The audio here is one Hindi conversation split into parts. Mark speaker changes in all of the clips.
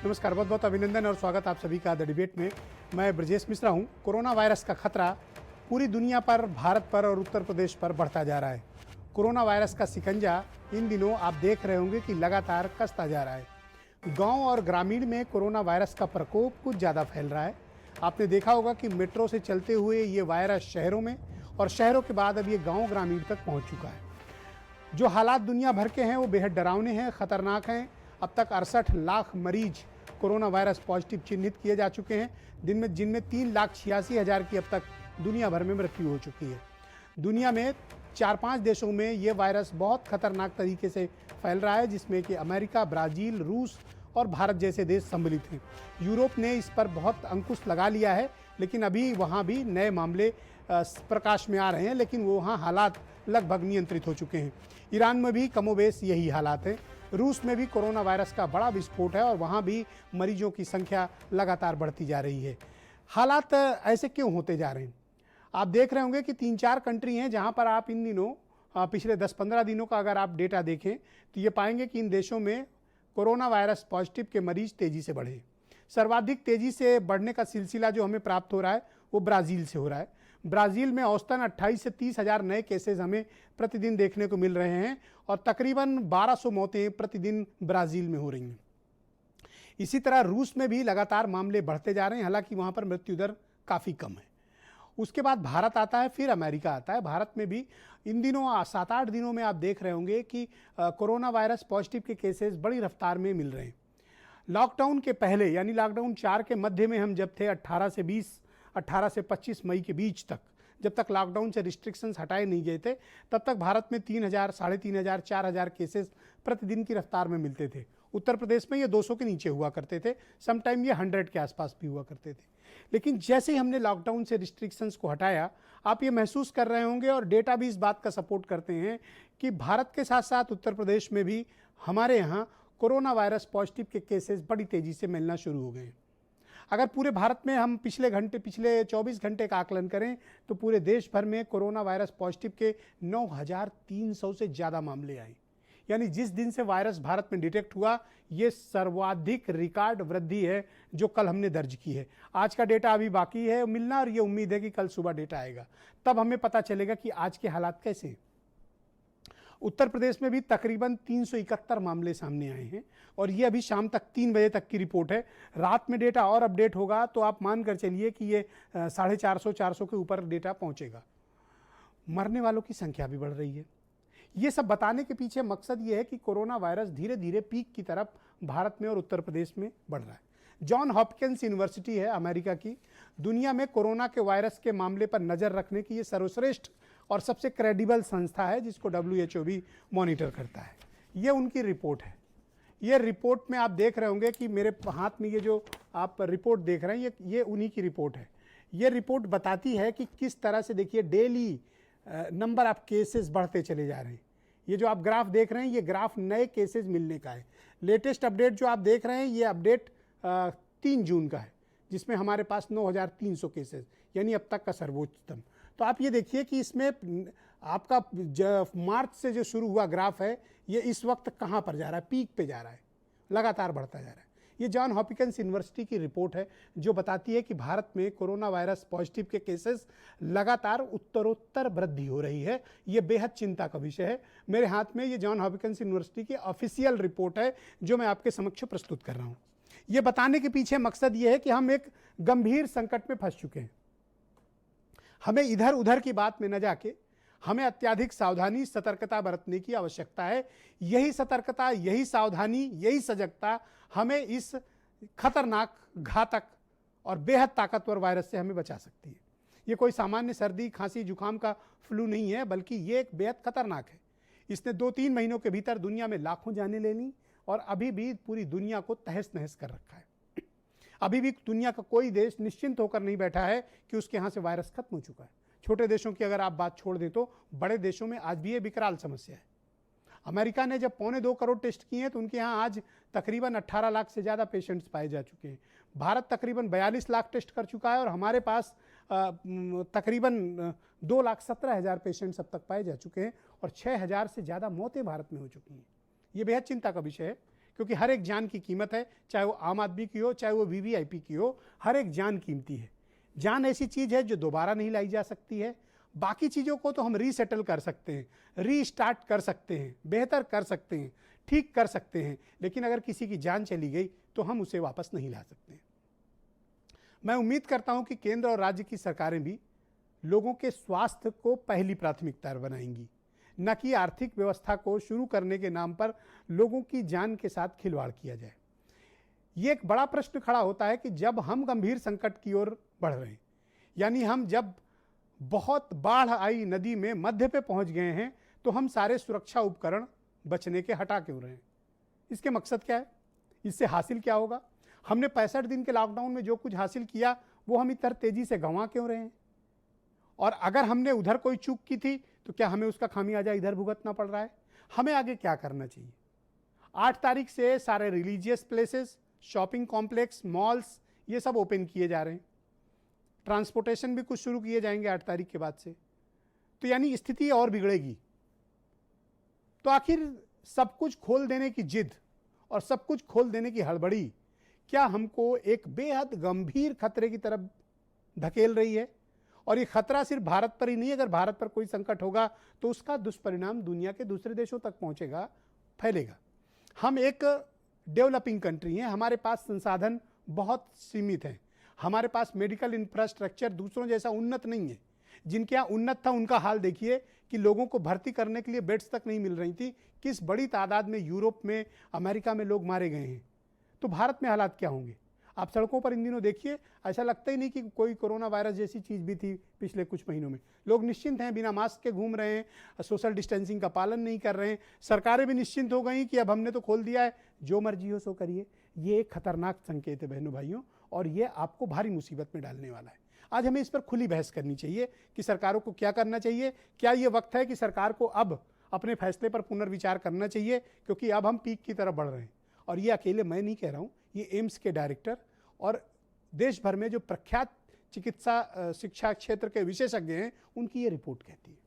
Speaker 1: नमस्कार, बहुत बहुत अभिनंदन और स्वागत आप सभी का द डिबेट में। मैं ब्रजेश मिश्रा हूं। कोरोना वायरस का खतरा पूरी दुनिया पर, भारत पर और उत्तर प्रदेश पर बढ़ता जा रहा है। कोरोना वायरस का शिकंजा इन दिनों आप देख रहे होंगे कि लगातार कसता जा रहा है। गांव और ग्रामीण में कोरोना वायरस का प्रकोप कुछ ज़्यादा फैल रहा है। आपने देखा होगा कि मेट्रो से चलते हुए ये वायरस शहरों में और शहरों के बाद अब ये गाँव ग्रामीण तक पहुँच चुका है। जो हालात दुनिया भर के हैं वो बेहद डरावने हैं, खतरनाक हैं। अब तक 68 लाख मरीज कोरोना वायरस पॉजिटिव चिन्हित किए जा चुके हैं, जिनमें 3,86,000 की अब तक दुनिया भर में मृत्यु हो चुकी है। दुनिया में 4-5 देशों में ये वायरस बहुत खतरनाक तरीके से फैल रहा है, जिसमें कि अमेरिका, ब्राज़ील, रूस और भारत जैसे देश सम्मिलित हैं। यूरोप ने इस पर बहुत अंकुश लगा लिया है, लेकिन अभी वहाँ भी नए मामले प्रकाश में आ रहे हैं, लेकिन वहाँ हालात लगभग नियंत्रित हो चुके हैं। ईरान में भी कमोबेश यही हालात हैं। रूस में भी कोरोना वायरस का बड़ा विस्फोट है और वहाँ भी मरीजों की संख्या लगातार बढ़ती जा रही है। हालात ऐसे क्यों होते जा रहे हैं? आप देख रहे होंगे कि 3-4 कंट्री हैं जहाँ पर आप इन दिनों पिछले 10-15 दिनों का अगर आप डेटा देखें तो ये पाएंगे कि इन देशों में कोरोना वायरस पॉजिटिव के मरीज तेज़ी से बढ़े। सर्वाधिक तेज़ी से बढ़ने का सिलसिला जो हमें प्राप्त हो रहा है वो ब्राज़ील से हो रहा है। ब्राज़ील में औसतन 28 से 30 हज़ार नए केसेस हमें प्रतिदिन देखने को मिल रहे हैं और तकरीबन 1200 मौतें प्रतिदिन ब्राज़ील में हो रही हैं। इसी तरह रूस में भी लगातार मामले बढ़ते जा रहे हैं, हालांकि वहाँ पर मृत्यु दर काफ़ी कम है। उसके बाद भारत आता है, फिर अमेरिका आता है। भारत में भी इन दिनों 7-8 दिनों में आप देख रहे होंगे कि कोरोना वायरस पॉजिटिव के केसेस बड़ी रफ्तार में मिल रहे हैं। लॉकडाउन के पहले यानी लॉकडाउन 4 के मध्य में हम जब थे 18 से 25 मई के बीच तक, जब तक लॉकडाउन से रिस्ट्रिक्शंस हटाए नहीं गए थे, तब तक भारत में 3,000, 3,500, 4,000 केसेस प्रतिदिन की रफ्तार में मिलते थे। उत्तर प्रदेश में ये 200 के नीचे हुआ करते थे, समटाइम ये 100 के आसपास भी हुआ करते थे। लेकिन जैसे ही हमने लॉकडाउन से रिस्ट्रिक्शंस को हटाया, आप ये महसूस कर रहे होंगे और डेटा भी इस बात का सपोर्ट करते हैं कि भारत के साथ साथ उत्तर प्रदेश में भी हमारे यहाँ कोरोना वायरस पॉजिटिव के केसेस बड़ी तेज़ी से मिलना शुरू हो गए। अगर पूरे भारत में हम पिछले 24 घंटे का आकलन करें तो पूरे देश भर में कोरोना वायरस पॉजिटिव के 9,300 से ज़्यादा मामले आए। यानी जिस दिन से वायरस भारत में डिटेक्ट हुआ, ये सर्वाधिक रिकॉर्ड वृद्धि है जो कल हमने दर्ज की है। आज का डेटा अभी बाकी है मिलना और ये उम्मीद है कि कल सुबह डेटा आएगा, तब हमें पता चलेगा कि आज के हालात कैसे हैं। उत्तर प्रदेश में भी तकरीबन 371 मामले सामने आए हैं और ये अभी शाम तक 3 बजे तक की रिपोर्ट है। रात में डेटा और अपडेट होगा तो आप मान कर चलिए कि ये 450 के ऊपर डेटा पहुंचेगा। मरने वालों की संख्या भी बढ़ रही है। ये सब बताने के पीछे मकसद ये है कि कोरोना वायरस धीरे धीरे पीक की तरफ भारत में और उत्तर प्रदेश में बढ़ रहा है। जॉन हॉपकिंस यूनिवर्सिटी है अमेरिका की, दुनिया में कोरोना के वायरस के मामले पर नज़र रखने की ये सर्वश्रेष्ठ और सबसे क्रेडिबल संस्था है, जिसको WHO भी मॉनिटर करता है। ये उनकी रिपोर्ट है। ये रिपोर्ट में आप देख रहे होंगे कि मेरे हाथ में ये जो आप रिपोर्ट देख रहे हैं ये उन्हीं की रिपोर्ट है। ये रिपोर्ट बताती है कि किस तरह से, देखिए, डेली नंबर ऑफ केसेस बढ़ते चले जा रहे हैं। ये जो आप ग्राफ देख रहे हैं ये ग्राफ नए केसेस मिलने का है। लेटेस्ट अपडेट जो आप देख रहे हैं ये अपडेट 3 जून का है, जिसमें हमारे पास 9,300 केसेस, यानी अब तक का सर्वोच्चतम। तो आप ये देखिए कि इसमें आपका मार्च से जो शुरू हुआ ग्राफ है ये इस वक्त कहाँ पर जा रहा है, पीक पे जा रहा है, लगातार बढ़ता जा रहा है। ये जॉन हॉपकिंस यूनिवर्सिटी की रिपोर्ट है जो बताती है कि भारत में कोरोना वायरस पॉजिटिव के केसेस लगातार उत्तरोत्तर वृद्धि हो रही है। ये बेहद चिंता का विषय है। मेरे हाथ में ये जॉन हॉपकिंस यूनिवर्सिटी की ऑफिशियल रिपोर्ट है जो मैं आपके समक्ष प्रस्तुत कर रहा हूँ। ये बताने के पीछे मकसद ये है कि हम एक गंभीर संकट में फंस चुके हैं। हमें इधर उधर की बात में न जाके हमें अत्यधिक सावधानी, सतर्कता बरतने की आवश्यकता है। यही सतर्कता, यही सावधानी, यही सजगता हमें इस खतरनाक, घातक और बेहद ताकतवर वायरस से हमें बचा सकती है। ये कोई सामान्य सर्दी, खांसी, जुकाम का फ्लू नहीं है, बल्कि ये एक बेहद खतरनाक है। इसने 2-3 महीनों के भीतर दुनिया में लाखों जानें ले ली और अभी भी पूरी दुनिया को तहस नहस कर रखा है। अभी भी दुनिया का कोई देश निश्चिंत होकर नहीं बैठा है कि उसके यहाँ से वायरस खत्म हो चुका है। छोटे देशों की अगर आप बात छोड़ दें तो बड़े देशों में आज भी ये विकराल समस्या है। अमेरिका ने जब 2.25 करोड़ टेस्ट किए हैं तो उनके यहाँ आज तकरीबन 18 लाख से ज़्यादा पेशेंट्स पाए जा चुके हैं। भारत तकरीबन 42 लाख टेस्ट कर चुका है और हमारे पास तकरीबन 2,17,000 पेशेंट्स अब तक पाए जा चुके हैं और 6,000 से ज़्यादा मौतें भारत में हो चुकी हैं। ये बेहद चिंता का विषय है क्योंकि हर एक जान की कीमत है, चाहे वो आम आदमी की हो, चाहे वो वीवीआईपी की हो, हर एक जान कीमती है। जान ऐसी चीज़ है जो दोबारा नहीं लाई जा सकती है। बाकी चीज़ों को तो हम रीसेटल कर सकते हैं, रीस्टार्ट कर सकते हैं, बेहतर कर सकते हैं, ठीक कर सकते हैं, लेकिन अगर किसी की जान चली गई तो हम उसे वापस नहीं ला सकते। मैं उम्मीद करता हूं कि केंद्र और राज्य की सरकारें भी लोगों के स्वास्थ्य को पहली प्राथमिकता बनाएंगी, न कि आर्थिक व्यवस्था को शुरू करने के नाम पर लोगों की जान के साथ खिलवाड़ किया जाए। ये एक बड़ा प्रश्न खड़ा होता है कि जब हम गंभीर संकट की ओर बढ़ रहे हैं, यानी हम जब बहुत बाढ़ आई नदी में मध्य पे पहुंच गए हैं, तो हम सारे सुरक्षा उपकरण बचने के हटा क्यों रहे हैं? इसके मकसद क्या है? इससे हासिल क्या होगा? हमने 65 दिन के लॉकडाउन में जो कुछ हासिल किया वो हम इतना तेजी से गंवा क्यों रहे हैं? और अगर हमने उधर कोई चूक की थी तो क्या हमें उसका खामियाजा इधर भुगतना पड़ रहा है? हमें आगे क्या करना चाहिए? 8 तारीख से सारे religious places, shopping complex, malls, ये सब ओपन किए जा रहे हैं। ट्रांसपोर्टेशन भी कुछ शुरू किए जाएंगे 8 तारीख के बाद से। तो यानी स्थिति और बिगड़ेगी। तो आखिर सब कुछ खोल देने की जिद और सब कुछ खोल देने की हड़बड़ी क्या हमको एक बेहद गंभीर खतरे की तरफ धकेल रही है? और ये खतरा सिर्फ भारत पर ही नहीं, अगर भारत पर कोई संकट होगा तो उसका दुष्परिणाम दुनिया के दूसरे देशों तक पहुंचेगा, फैलेगा। हम एक डेवलपिंग कंट्री हैं, हमारे पास संसाधन बहुत सीमित हैं, हमारे पास मेडिकल इंफ्रास्ट्रक्चर दूसरों जैसा उन्नत नहीं है। जिनके यहाँ उन्नत था उनका हाल देखिए कि लोगों को भर्ती करने के लिए बेड्स तक नहीं मिल रही थी, किस बड़ी तादाद में यूरोप में, अमेरिका में लोग मारे गए हैं। तो भारत में हालात क्या होंगे? आप सड़कों पर इन दिनों देखिए, ऐसा लगता ही नहीं कि कोई कोरोना वायरस जैसी चीज़ भी थी पिछले कुछ महीनों में। लोग निश्चिंत हैं, बिना मास्क के घूम रहे हैं, सोशल डिस्टेंसिंग का पालन नहीं कर रहे हैं। सरकारें भी निश्चिंत हो गई कि अब हमने तो खोल दिया है, जो मर्जी हो सो करिए। ये एक खतरनाक संकेत है बहनों भाइयों, और ये आपको भारी मुसीबत में डालने वाला है। आज हमें इस पर खुली बहस करनी चाहिए कि सरकारों को क्या करना चाहिए। क्या ये वक्त है कि सरकार को अब अपने फैसले पर पुनर्विचार करना चाहिए, क्योंकि अब हम पीक की तरफ बढ़ रहे हैं। और ये अकेले मैं नहीं कह रहा हूँ, ये एम्स के डायरेक्टर और देश भर में जो प्रख्यात चिकित्सा शिक्षा क्षेत्र के विशेषज्ञ हैं, उनकी ये रिपोर्ट कहती है।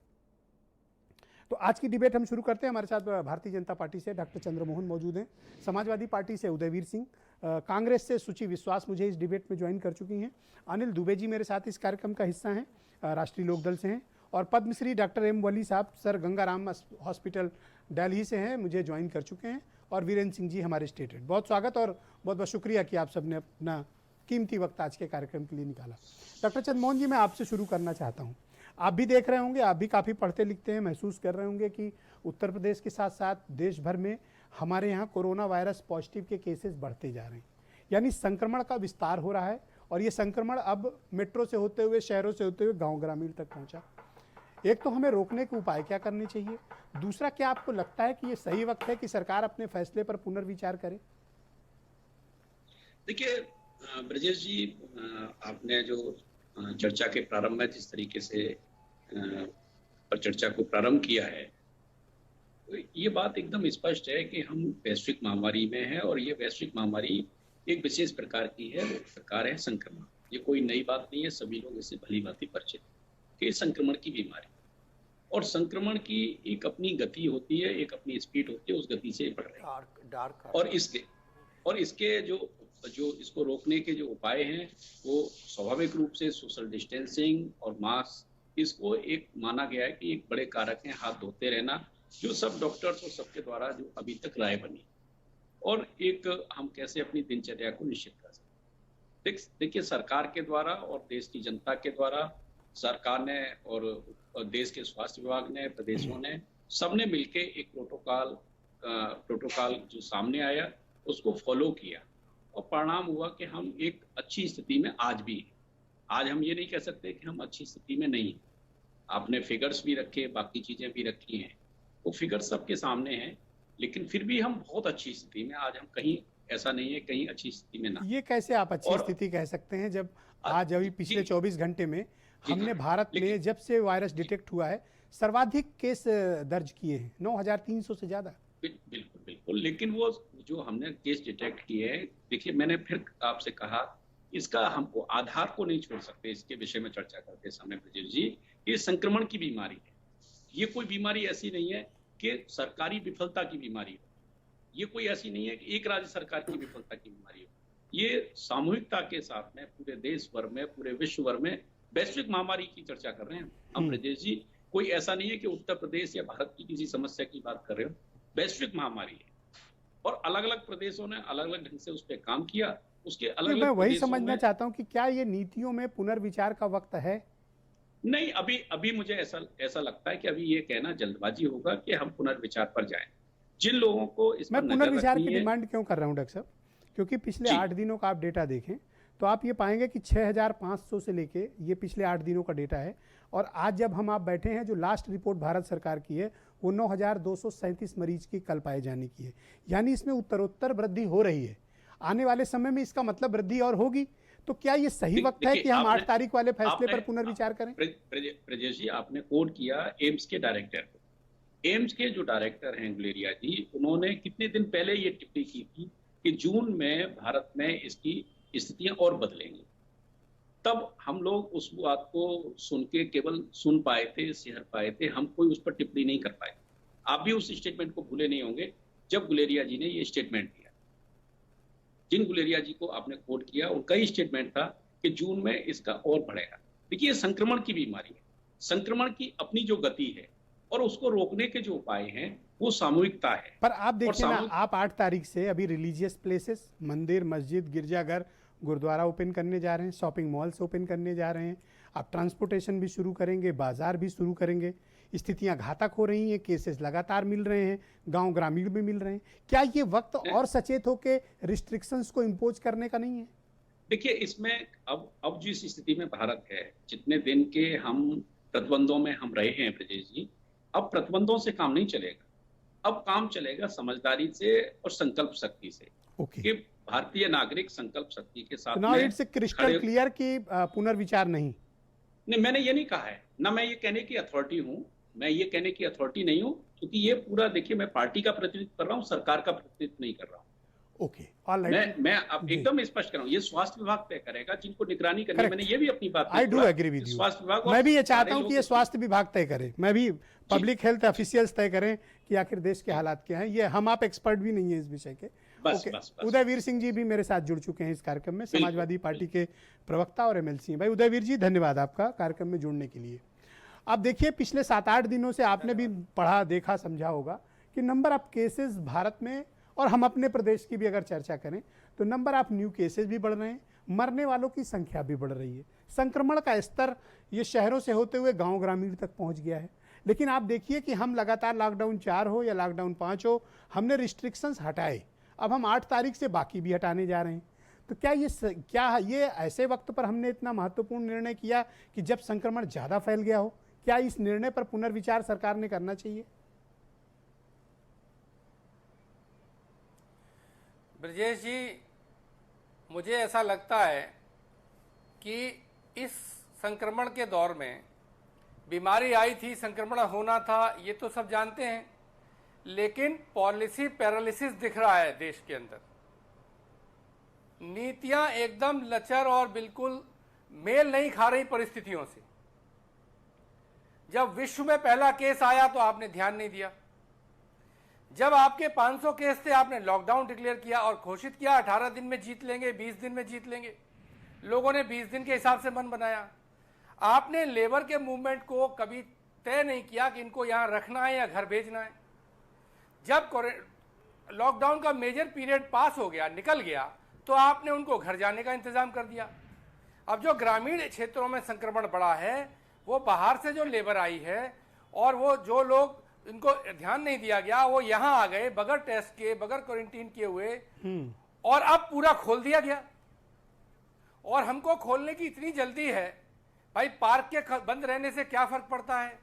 Speaker 1: तो आज की डिबेट हम शुरू करते हैं। हमारे साथ भारतीय जनता पार्टी से डॉक्टर चंद्रमोहन मौजूद हैं, समाजवादी पार्टी से उदयवीर सिंह, कांग्रेस से सुचि विश्वास मुझे इस डिबेट में ज्वाइन कर चुकी हैं, अनिल दुबे जी मेरे साथ इस कार्यक्रम का हिस्सा हैं, राष्ट्रीय लोकदल से हैं, और पद्मश्री डॉक्टर एम वली साहब सर गंगाराम हॉस्पिटल दिल्ली से हैं, मुझे ज्वाइन कर चुके हैं, और वीरेंद्र सिंह जी हमारे स्टेट हेड। बहुत स्वागत और बहुत बहुत शुक्रिया कि आप सबने अपना कीमती वक्त आज के कार्यक्रम के लिए निकाला। डॉक्टर चंद्रमोहन जी, मैं आपसे शुरू करना चाहता हूँ। आप भी देख रहे होंगे, आप भी काफ़ी पढ़ते लिखते हैं, महसूस कर रहे होंगे कि उत्तर प्रदेश के साथ साथ देश भर में हमारे यहाँ कोरोना वायरस पॉजिटिव के केसेस बढ़ते जा रहे हैं, यानी संक्रमण का विस्तार हो रहा है। और ये संक्रमण अब मेट्रो से होते हुए, शहरों से होते हुए गाँव ग्रामीण तक पहुँचा। एक तो हमें रोकने के उपाय क्या करने चाहिए, दूसरा क्या आपको लगता है कि ये सही वक्त है कि सरकार अपने फैसले पर पुनर्विचार करे?
Speaker 2: देखिए ब्रजेश जी, आपने जो चर्चा के प्रारंभ में जिस तरीके से पर चर्चा को प्रारंभ किया है, तो ये बात एकदम स्पष्ट है कि हम वैश्विक महामारी में हैं, और ये वैश्विक महामारी एक विशेष प्रकार की है, वो प्रकार है संक्रमण। ये कोई नई बात नहीं है, सभी लोग इससे भली भांति परिचित हैं कि संक्रमण की बीमारी, और संक्रमण की एक अपनी गति होती है, एक अपनी स्पीड होती है, उस गति से बढ़ रही है। और इसके जो इसको रोकने के जो उपाय हैं, वो स्वाभाविक रूप से सोशल डिस्टेंसिंग और मास्क, इसको एक माना गया है कि एक बड़े कारक हैं। हाथ धोते रहना, जो सब डॉक्टर्स और सबके द्वारा जो अभी तक राय बनी, और एक हम कैसे अपनी दिनचर्या को निश्चित कर सकते। देखिए, सरकार के द्वारा और देश की जनता के द्वारा, सरकार ने और देश के स्वास्थ्य विभाग ने, प्रदेशों ने, सबने मिलके एक प्रोटोकॉल जो सामने आया उसको फॉलो किया, और परिणाम हुआ कि हम एक अच्छी स्थिति में आज भी हैं। आज हम ये नहीं कह सकते कि हम अच्छी स्थिति में नहीं हैं। आपने फिगर्स भी रखे, बाकी चीजें भी रखी हैं, वो फिगर्स सबके सामने हैं, लेकिन फिर भी हम बहुत अच्छी स्थिति में आज हम कहीं ऐसा नहीं है कहीं अच्छी स्थिति में ना।
Speaker 1: ये कैसे आप अच्छी स्थिति कह सकते हैं जब आज अभी पिछले 24 घंटे में हमने भारत में जब से वायरस डिटेक्ट हुआ है सर्वाधिक केस दर्ज किए हैं, 9,300 से ज्यादा।
Speaker 2: बिल्कुल बिल्कुल, लेकिन वो जो हमने केस डिटेक्ट किए हैं, देखिए मैंने फिर आपसे कहा, इसका हमको आधार को नहीं छोड़ सकते इसके विषय में चर्चा करते समय ब्रजेश जी। ये संक्रमण की बीमारी है, ये कोई बीमारी ऐसी नहीं है कि सरकारी विफलता की बीमारी हो। ये कोई ऐसी नहीं है कि एक राज्य सरकार की विफलता की बीमारी हो, ये सामूहिकता के साथ में पूरे देश भर में, पूरे विश्व भर में वैश्विक महामारी की चर्चा कर रहे हैं हम ब्रजेश जी। कोई ऐसा नहीं है कि उत्तर प्रदेश या भारत की किसी समस्या की बात कर रहे हो, वैश्विक महामारी है और अलग अलग प्रदेशों ने अलग अलग ढंग से उस पर काम किया। उसके अलग
Speaker 1: मैं
Speaker 2: अलग
Speaker 1: वही
Speaker 2: प्रदेशों
Speaker 1: समझना
Speaker 2: में
Speaker 1: चाहता हूं कि क्या ये नीतियों में पुनर्विचार का वक्त है?
Speaker 2: नहीं, अभी अभी मुझे ऐसा लगता है कि अभी ये कहना जल्दबाजी होगा कि हम पुनर्विचार पर जाएं। जिन लोगों को इस
Speaker 1: मैं
Speaker 2: पर नजर
Speaker 1: पुनर्विचार की
Speaker 2: रखनी है।
Speaker 1: डिमांड क्यों कर रहा हूं डॉक्टर साहब, क्योंकि पिछले
Speaker 2: जी
Speaker 1: 8 दिनों का आप डेटा देखें तो आप ये पाएंगे कि 6500 से लेके ये पिछले 8 दिनों का डेटा है, और आज जब हम आप बैठे हैं जो लास्ट रिपोर्ट भारत सरकार की है वो 9237 मरीज की कल पाए जाने की है। यानी इसमें उत्तरोत्तर वृद्धि हो रही है। आने वाले समय में इसका मतलब वृद्धि और होगी। तो क्या ये सही वक्त है कि हम 8 तारीख वाले फैसले पर पुनर्विचार करें?
Speaker 2: ब्रजेश जी, आपने कोट किया एम्स के डायरेक्टर को। एम्स के जो डायरेक्टर हैं गुलेरिया जी, उन्होंने कितने दिन पहले ये टिप्पणी की थी कि जून में भारत में इसकी स्थितियां और बदलेंगी। तब हम लोग उस बात को सुन के केवल सुन पाए थे, सहर पाए थे, हम कोई उस पर टिप्पणी नहीं कर पाए। आप भी उस स्टेटमेंट को भूले नहीं होंगे जब गुलेरिया जी ने ये स्टेटमेंट दिया। जिन गुलेरिया जी को आपने कोट किया उनका ही स्टेटमेंट था कि जून में इसका और बढ़ेगा। देखिए, संक्रमण की बीमारी है, संक्रमण की अपनी जो गति है और उसको रोकने के जो उपाय हैं वो सामूहिकता है।
Speaker 1: पर आप देखिए ना, आप 8 तारीख से अभी रिलीजियस प्लेसेस, मंदिर, मस्जिद, गिरजाघर, गुरुद्वारा ओपन करने जा रहे हैं, शॉपिंग मॉल्स ओपन करने जा रहे हैं, आप ट्रांसपोर्टेशन भी शुरू करेंगे, बाजार भी शुरू करेंगे। स्थितियां घातक हो रही हैं, केसेस लगातार मिल रहे हैं, गांव ग्रामीण भी मिल रहे हैं। क्या ये वक्त और सचेत होकर रिस्ट्रिक्शंस को इम्पोज करने का नहीं है?
Speaker 2: देखिए, इसमें अब जिस स्थिति में भारत है, जितने दिन के हम प्रतिबंधों में हम रहे हैं ब्रजेश जी, अब प्रतिबंधों से काम नहीं चलेगा। अब काम चलेगा समझदारी से और संकल्प शक्ति से। कि भारतीय नागरिक संकल्प शक्ति के साथ
Speaker 1: नाउ इट्स क्रिस्टल क्लियर कि पुनर्विचार नहीं।
Speaker 2: मैंने ये नहीं कहा है, ना मैं ये कहने की अथॉरिटी हूं, मैं ये कहने की अथॉरिटी नहीं हूं, क्योंकि ये पूरा देखिए, मैं पार्टी का प्रतिनिधित्व कर रहा हूं, सरकार का प्रतिनिधित्व नहीं कर रहा हूं।
Speaker 1: Okay, alright.
Speaker 2: मैं अब एकदम स्पष्ट कर रहा हूं, ये स्वास्थ्य विभाग तय करेगा जिनको निगरानी करनी है। मैंने ये भी अपनी बात,
Speaker 1: I do agree with you.
Speaker 2: स्वास्थ्य विभाग,
Speaker 1: मैं भी ये चाहता हूं कि ये स्वास्थ्य विभाग तय करे, मैं भी पब्लिक हेल्थ ऑफिशियल्स तय करें कि आखिर देश के हालात क्या हैं। ये हम आप एक्सपर्ट भी नहीं है इस विषय के। उदयवीर सिंह जी भी मेरे साथ जुड़ चुके हैं इस कार्यक्रम में, समाजवादी पार्टी के प्रवक्ता और एमएलसी हैं। भाई उदयवीर जी, धन्यवाद आपका कार्यक्रम में जुड़ने के लिए। आप देखिए, पिछले 7-8 दिनों से आपने भी पढ़ा, देखा, समझा होगा कि नंबर ऑफ केसेस भारत में, और हम अपने प्रदेश की भी अगर चर्चा करें तो नंबर ऑफ न्यू केसेस भी बढ़ रहे हैं, मरने वालों की संख्या भी बढ़ रही है, संक्रमण का स्तर ये शहरों से होते हुए गांव ग्रामीण तक पहुंच गया है। लेकिन आप देखिए कि हम लगातार लॉकडाउन 4 हो या लॉकडाउन 5 हो, हमने रिस्ट्रिक्शंस हटाए, अब हम 8 तारीख से बाकी भी हटाने जा रहे हैं। तो क्या ये ऐसे वक्त पर हमने इतना महत्वपूर्ण निर्णय किया कि जब संक्रमण ज़्यादा फैल गया हो? क्या इस निर्णय पर पुनर्विचार सरकार ने करना चाहिए?
Speaker 3: ब्रजेश जी, मुझे ऐसा लगता है कि इस संक्रमण के दौर में बीमारी आई थी, संक्रमण होना था, ये तो सब जानते हैं, लेकिन पॉलिसी पैरालिसिस दिख रहा है देश के अंदर। नीतियां एकदम लचर और बिल्कुल मेल नहीं खा रही परिस्थितियों से। जब विश्व में पहला केस आया तो आपने ध्यान नहीं दिया। जब आपके 500 केस थे, आपने लॉकडाउन डिक्लेयर किया और घोषित किया 18 दिन में जीत लेंगे, 20 दिन में जीत लेंगे। लोगों ने 20 दिन के हिसाब से मन बनाया। आपने लेबर के मूवमेंट को कभी तय नहीं किया कि इनको यहां रखना है या घर भेजना है। जब लॉकडाउन का मेजर पीरियड पास हो गया, निकल गया, तो आपने उनको घर जाने का इंतजाम कर दिया। अब जो ग्रामीण क्षेत्रों में संक्रमण बढ़ा है, वो बाहर से जो लेबर आई है और वो जो लोग इनको ध्यान नहीं दिया गया, वो यहां आ गए बगैर टेस्ट के, बगैर क्वारंटीन किए हुए, और अब पूरा खोल दिया गया। और हमको खोलने की इतनी जल्दी है, भाई पार्क के बंद रहने से क्या फर्क पड़ता है?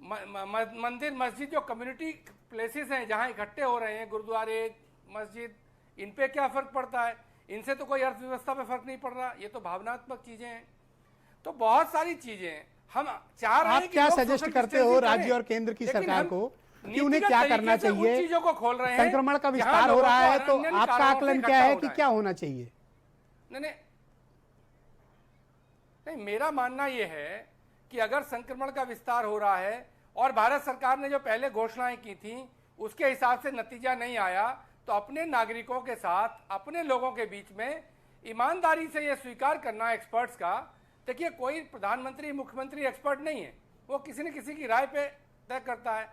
Speaker 3: मंदिर, मस्जिद, जो कम्युनिटी प्लेसेस हैं जहां इकट्ठे हो रहे हैं, गुरुद्वारे, मस्जिद, इन पे क्या फर्क पड़ता है? इनसे तो कोई अर्थव्यवस्था पे फर्क नहीं पड़ रहा। ये तो भावनात्मक चीजें हैं। तो बहुत सारी चीजें हैं। हम चाह रहे हैं
Speaker 1: आप क्या सजेस्ट करते हो राज्य और केंद्र की सरकार को कि उन्हें क्या करना चाहिए?
Speaker 3: चीजों को खोल रहे हैं,
Speaker 1: संक्रमण का विस्तार हो रहा है, तो आपका आकलन क्या है कि क्या होना चाहिए?
Speaker 3: नहीं, मेरा मानना यह है कि अगर संक्रमण का विस्तार हो रहा है और भारत सरकार ने जो पहले घोषणाएं की थी उसके हिसाब से नतीजा नहीं आया तो अपने नागरिकों के साथ, अपने लोगों के बीच में ईमानदारी से ये स्वीकार करना एक्सपर्ट्स का। देखिए, कोई प्रधानमंत्री मुख्यमंत्री एक्सपर्ट नहीं है, वो किसी न किसी की राय पे तय करता है।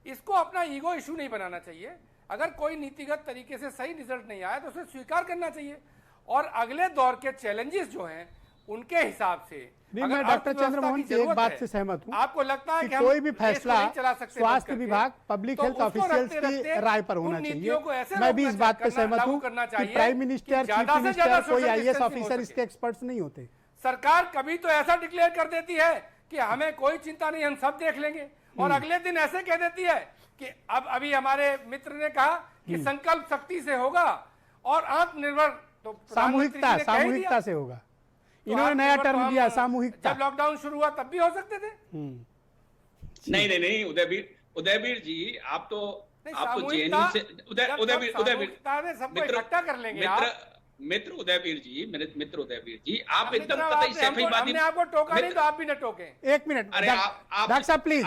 Speaker 3: इसको अपना ईगो इशू नहीं बनाना चाहिए। अगर कोई नीतिगत तरीके से सही रिजल्ट नहीं आया तो उसे स्वीकार करना चाहिए और अगले दौर के चैलेंजेस जो हैं उनके हिसाब से।
Speaker 1: नहीं, मैं डॉक्टर चंद्रमोहन की एक बात से सहमत हूं।
Speaker 3: आपको लगता है
Speaker 1: कि कोई भी फैसला स्वास्थ्य विभाग, पब्लिक हेल्थ ऑफिशियल्स की राय पर होना चाहिए। मैं भी इस बात पे सहमत हूं कि प्राइम मिनिस्टर, चीफ मिनिस्टर, कोई आईएएस ऑफिसर इसके एक्सपर्ट्स नहीं होते।
Speaker 3: सरकार कभी तो ऐसा डिक्लेयर कर देती है कि हमें कोई चिंता नहीं, हम सब देख लेंगे, और अगले दिन ऐसे कह देती है कि अब अभी हमारे मित्र ने कहा कि संकल्प शक्ति से होगा और आत्मनिर्भर तो
Speaker 1: सामूहिकता से होगा। इन्होंने नया टर्म दिया, सामूहिकता।
Speaker 3: जब लॉकडाउन शुरू हुआ तब भी हो सकते थे।
Speaker 2: नहीं उदयवीर जी, आप तो जेएनयू से
Speaker 3: सबको इकट्ठा कर लेंगे।
Speaker 2: मित्र उदयवीर जी, आप एकदम कतई सफाईवादी।
Speaker 3: हमने आपको टोका नहीं तो आप भी न टोके।
Speaker 1: एक मिनट डॉक्टर साहब प्लीज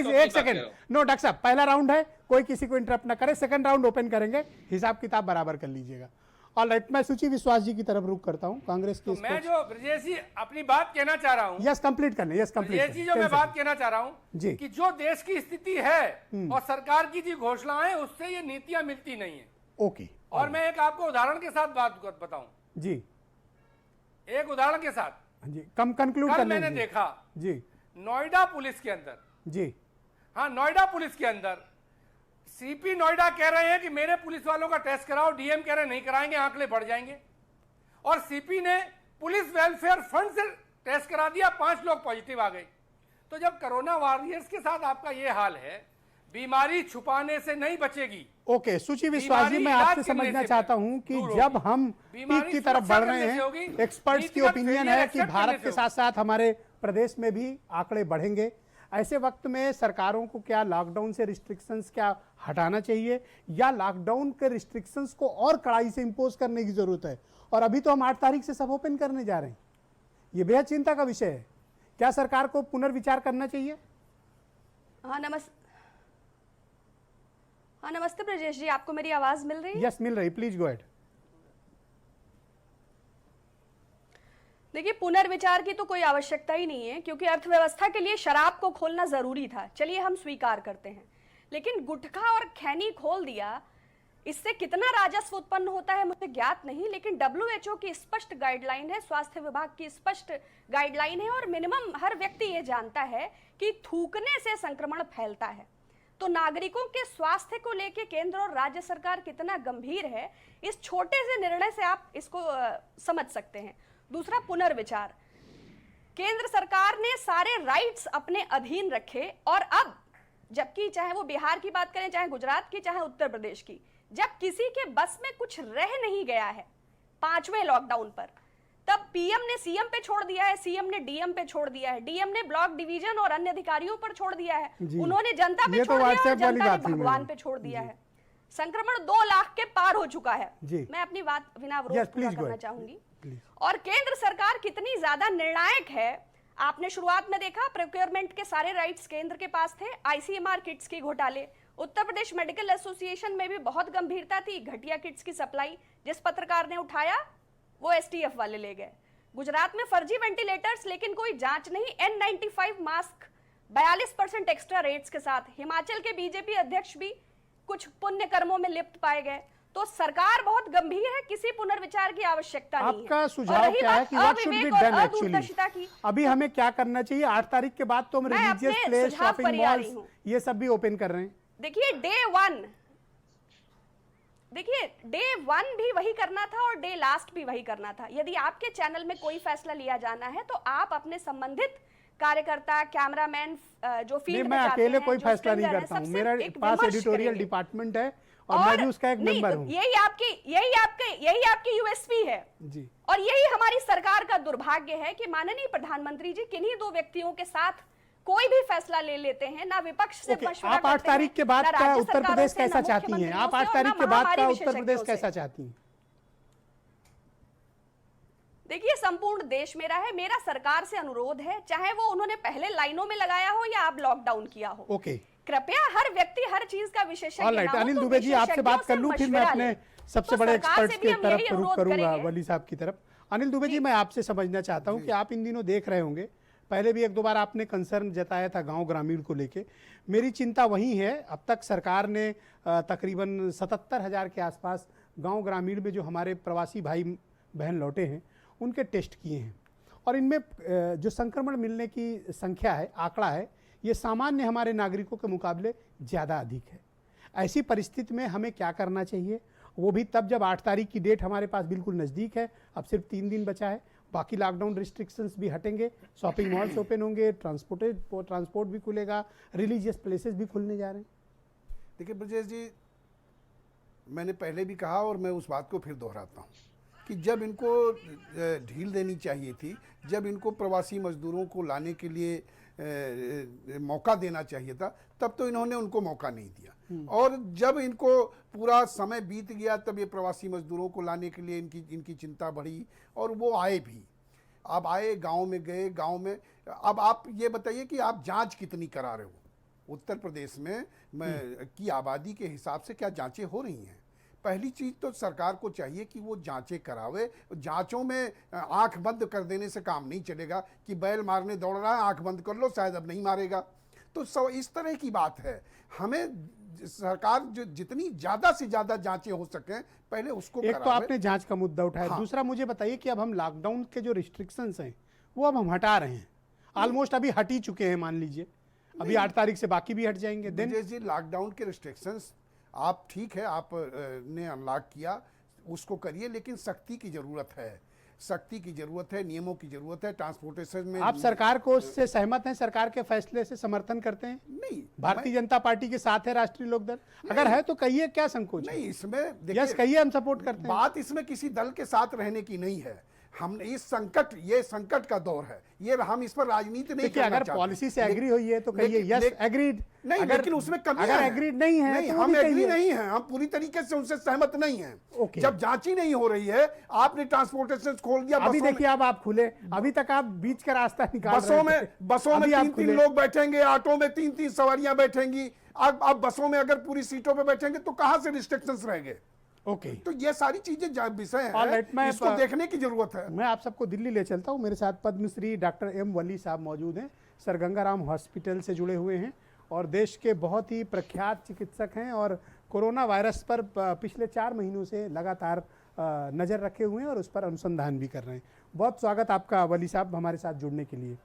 Speaker 1: एक सेकंड। नो डॉक्टर साहब, पहला राउंड है, कोई किसी को इंटरप्ट ना करे। सेकंड राउंड ओपन करेंगे, हिसाब किताब बराबर कर लीजिएगा। ऑलराइट, मैं सुची विश्वास जी की तरफ रुख करता हूं, कांग्रेस की।
Speaker 3: तो मैं जो ब्रजेश जी अपनी बात कहना चाह रहा हूं,
Speaker 1: यस कंप्लीट करने, यस कंप्लीट
Speaker 3: ब्रजेश जी जो मैं बात कहना चाह रहा हूं
Speaker 1: जी,
Speaker 3: कि जो देश की स्थिति है और सरकार की जो घोषणाएं, उससे ये नीतियां मिलती नहीं है।
Speaker 1: ओके,
Speaker 3: और मैं एक आपको उदाहरण के साथ बात बताऊं
Speaker 1: जी,
Speaker 3: एक उदाहरण के साथ
Speaker 1: जी, कम कंक्लूड कर
Speaker 3: मैंने देखा
Speaker 1: जी,
Speaker 3: नोएडा पुलिस के अंदर,
Speaker 1: जी
Speaker 3: हाँ, नोएडा पुलिस के अंदर सीपी नोएडा कह रहे हैं कि मेरे पुलिस वालों का टेस्ट कराओ, डीएम कह रहे हैं नहीं कराएंगे, आंकड़े बढ़ जाएंगे। और सीपी ने पुलिस वेलफेयर फंड से टेस्ट करा दिया, 5 लोग पॉजिटिव आ गए। तो जब कोरोना वॉरियर्स के साथ आपका ये हाल है, बीमारी छुपाने से नहीं बचेगी।
Speaker 1: ओके, सुची विश्वास जी, मैं आपसे समझना चाहता हूं कि जब हम पीक की तरफ बढ़ रहे हैं, एक्सपर्ट्स की ओपिनियन है कि भारत के साथ साथ हमारे प्रदेश में भी आंकड़े बढ़ेंगे। ऐसे वक्त में सरकारों को क्या लॉकडाउन से रिस्ट्रिक्शंस क्या हटाना चाहिए, या लॉकडाउन के रिस्ट्रिक्शंस को और कड़ाई से इंपोज करने की जरूरत है? और अभी तो हम 8 तारीख से सब ओपन करने जा रहे हैं, ये बेहद चिंता का विषय है। क्या सरकार को पुनर्विचार करना चाहिए?
Speaker 4: हाँ, नमस्ते ब्रजेश जी, आपको मेरी आवाज मिल रही है?
Speaker 1: यस, मिल रही, प्लीज गो अहेड।
Speaker 4: देखिए, पुनर्विचार की तो कोई आवश्यकता ही नहीं है, क्योंकि अर्थव्यवस्था के लिए शराब को खोलना जरूरी था, चलिए हम स्वीकार करते हैं। लेकिन गुटखा और खैनी खोल दिया, इससे कितना राजस्व उत्पन्न होता है मुझे ज्ञात नहीं, लेकिन WHO की स्पष्ट गाइडलाइन है, स्वास्थ्य विभाग की स्पष्ट गाइडलाइन है, और मिनिमम हर व्यक्ति ये जानता है कि थूकने से संक्रमण फैलता है। तो नागरिकों के स्वास्थ्य को लेकर केंद्र और राज्य सरकार कितना गंभीर है, इस छोटे से निर्णय से आप इसको समझ सकते हैं। दूसरा, पुनर्विचार। केंद्र सरकार ने सारे राइट्स अपने अधीन रखे, और अब जबकि चाहे वो बिहार की बात करें, चाहे गुजरात की, चाहे उत्तर प्रदेश की, जब किसी के बस में कुछ रह नहीं गया है 5वें लॉकडाउन पर, तब पीएम ने सीएम पे छोड़ दिया है, सीएम ने डीएम पे छोड़ दिया है, डीएम ने ब्लॉक डिवीजन और अन्य अधिकारियों पर छोड़ दिया है, उन्होंने जनता पे छोड़ दिया है, जनता ने भगवान पे छोड़ दिया है। संक्रमण 2 लाख के पार हो चुका है। मैं अपनी बात बिना अवरोध पूरा करना चाहूंगी। और केंद्र सरकार कितनी ज्यादा निर्णायक है, आपने शुरुआत में देखा, प्रोक्योरमेंट के सारे राइट्स केंद्र के पास थे। आईसीएमआर किट्स की घोटाले, उत्तर प्रदेश मेडिकल एसोसिएशन में भी बहुत गंभीरता थी, घटिया किट्स की सप्लाई जिस पत्रकार ने उठाया वो एसटीएफ वाले ले गए। गुजरात में फर्जी वेंटिलेटर्स, लेकिन कोई जांच नहीं। N95 मास्क 42% एक्स्ट्रा रेट्स के साथ। हिमाचल के बीजेपी अध्यक्ष भी कुछ पुण्य कर्मों में लिप्त पाए गए। तो सरकार बहुत गंभीर है, किसी पुनर्विचार की आवश्यकता नहीं है।
Speaker 1: आपका सुझाव क्या है कि what should be done actually? अभी हमें क्या करना चाहिए? 8 तारीख के बाद तो हम रिलीजियस प्लेस, शॉपिंग मॉल्स, ये सब भी ओपन कर रहे हैं।
Speaker 4: देखिए, डे 1 भी वही करना था और डे लास्ट भी वही करना था। यदि आपके चैनल में कोई फैसला लिया जाना है तो आप अपने संबंधित कार्यकर्ता, कैमरामैन जो फील्ड में
Speaker 1: मैं अकेले कोई फैसला नहीं करता हूं, मेरा पास एडिटोरियल डिपार्टमेंट है और मैं भी उसका एक मेंबर हूं।
Speaker 4: यही आपकी यूएसपी है
Speaker 1: जी,
Speaker 4: और यही हमारी सरकार का दुर्भाग्य है कि माननीय प्रधानमंत्री जी किन्हीं 2 व्यक्तियों के साथ कोई भी फैसला ले लेते हैं, ना विपक्ष से मशवरा
Speaker 1: आप 8 तारीख के बाद का उत्तर प्रदेश कैसा चाहती हैं? आप 8 तारीख के बाद का उत्तर प्रदेश कैसा चाहती हैं?
Speaker 4: देखिए, संपूर्ण देश मेरा है, मेरा सरकार से अनुरोध है, चाहे वो उन्होंने पहले लाइनों में लगाया हो या अब लॉकडाउन किया हो,
Speaker 1: ओके,
Speaker 4: कृपया हर व्यक्ति हर चीज का विशेषज्ञ
Speaker 1: ऑल राइट,
Speaker 4: ना हो,
Speaker 1: अनिल
Speaker 4: तो
Speaker 1: दुबे जी आपसे बात कर लूं, फिर मैं
Speaker 4: मशवरा
Speaker 1: अपने
Speaker 4: लें।
Speaker 1: सबसे
Speaker 4: तो
Speaker 1: बड़े
Speaker 4: सरकार
Speaker 1: एक्सपर्ट्स
Speaker 4: से भी
Speaker 1: की
Speaker 4: हम
Speaker 1: तरफ
Speaker 4: यही
Speaker 1: रुख
Speaker 4: अनुरोध
Speaker 1: करूंगा,
Speaker 4: करेंगे।
Speaker 1: वली साहब की तरफ। अनिल दुबे जी, मैं आपसे समझना चाहता हूं कि आप इन दिनों देख रहे होंगे, पहले भी एक दो बार आपने कंसर्न जताया था गांव ग्रामीण को लेके। मेरी चिंता वही है, अब तक सरकार ने तकरीबन 77,000 के आसपास गांव ग्रामीण में जो हमारे प्रवासी भाई बहन लौटे हैं उनके टेस्ट किए हैं, और इनमें जो संक्रमण मिलने की संख्या है, आंकड़ा है, ये सामान्य हमारे नागरिकों के मुकाबले ज़्यादा अधिक है। ऐसी परिस्थिति में हमें क्या करना चाहिए, वो भी तब जब 8 तारीख की डेट हमारे पास बिल्कुल नज़दीक है। अब सिर्फ 3 दिन बचा है, बाकी लॉकडाउन रिस्ट्रिक्शंस भी हटेंगे, शॉपिंग मॉल्स ओपन होंगे, ट्रांसपोर्ट भी खुलेगा, रिलीजियस प्लेसेस भी खुलने जा रहे हैं।
Speaker 5: देखिए ब्रजेश जी, मैंने पहले भी कहा और मैं उस बात को फिर दोहराता हूँ कि जब इनको ढील देनी चाहिए थी, जब इनको प्रवासी मजदूरों को लाने के लिए मौका देना चाहिए था, तब तो इन्होंने उनको मौका नहीं दिया। और जब इनको पूरा समय बीत गया, तब ये प्रवासी मजदूरों को लाने के लिए इनकी चिंता बढ़ी और वो आए भी। अब आए, गांव में गए, गांव में अब आप ये बताइए कि आप जांच कितनी करा रहे हो। उत्तर प्रदेश में की आबादी के हिसाब से क्या जांचें हो रही हैं? पहली चीज़ तो सरकार को चाहिए कि वो जांचें करावे। जांचों में आंख बंद कर देने से काम नहीं चलेगा कि बैल मारने दौड़ रहा है, आंख बंद कर लो, शायद अब नहीं मारेगा। तो इस तरह की बात है। हमें सरकार जो जितनी ज़्यादा से ज़्यादा जांचें हो सकें पहले उसको
Speaker 1: एक तो आपने जांच का मुद्दा उठाया,
Speaker 5: हाँ।
Speaker 1: दूसरा मुझे बताइए कि अब हम लॉकडाउन के जो रिस्ट्रिक्शंस हैं वो अब हम हटा रहे हैं, ऑलमोस्ट अभी हट ही चुके हैं, मान लीजिए अभी 8 तारीख से बाकी भी हट जाएंगे। देन
Speaker 5: ब्रजेश जी, लॉकडाउन के रिस्ट्रिक्शंस आप ठीक है, आप ने अनलॉक किया, उसको करिए, लेकिन सख्ती की ज़रूरत है, सख्ती की ज़रूरत है, नियमों की ज़रूरत है। ट्रांसपोर्टेशन में
Speaker 1: आप सरकार को से सहमत हैं, सरकार के फैसले से समर्थन करते हैं?
Speaker 5: नहीं,
Speaker 1: भारतीय जनता पार्टी के साथ है राष्ट्रीय लोकदल? अगर है तो कहिए, क्या संकोच है?
Speaker 5: नहीं, इसमें
Speaker 1: यस कहिए, हम सपोर्ट करते हैं।
Speaker 5: बात इसमें किसी दल के साथ रहने की नहीं है। हम इस संकट, ये संकट का दौर है, ये हम इस पर राजनीति नहीं
Speaker 1: देखिए,
Speaker 5: करना
Speaker 1: अगर
Speaker 5: चाहते।
Speaker 1: पॉलिसी से एग्री हुई है तो कहिए यस एग्रीड।
Speaker 5: नहीं, लेकिन उसमें कमियां
Speaker 1: अगर
Speaker 5: हैं।
Speaker 1: एग्रीड नहीं है
Speaker 5: नहीं,
Speaker 1: तो वो
Speaker 5: हम
Speaker 1: भी
Speaker 5: एग्री
Speaker 1: कहिए।
Speaker 5: नहीं हैं, हम पूरी तरीके से उनसे सहमत नहीं हैं।
Speaker 1: ओके।
Speaker 5: जब जांच ही नहीं हो रही है, आपने ट्रांसपोर्टेशन खोल दिया,
Speaker 1: अभी
Speaker 5: बसों में-
Speaker 1: देखिए, अब आप खुले, अभी तक आप बीच का रास्ता निकाल
Speaker 5: बसों
Speaker 1: रहे थे।
Speaker 5: में बसों में
Speaker 1: अभी आप
Speaker 5: 3-3
Speaker 1: खुले।
Speaker 5: लोग बैठेंगे, ऑटो में 3-3 सवारियां बैठेंगी। अब बसों में अगर पूरी सीटों पे बैठेंगे तो कहां से रिस्ट्रिक्शंस रहेंगे?
Speaker 1: ओके,
Speaker 5: तो ये सारी चीजें विषय
Speaker 1: All right, मैं
Speaker 5: है, इसको देखने की जरूरत है।
Speaker 1: मैं आप सबको दिल्ली ले चलता हूँ। मेरे साथ पद्मश्री डॉक्टर एम वली साहब मौजूद हैं, सर गंगाराम हॉस्पिटल से जुड़े हुए हैं और देश के बहुत ही प्रख्यात चिकित्सक हैं और कोरोना वायरस पर पिछले 4 महीनों से लगातार नज़र रखे हुए हैं और उस पर अनुसंधान भी कर रहे हैं। बहुत स्वागत आपका वली साहब हमारे साथ जुड़ने के लिए।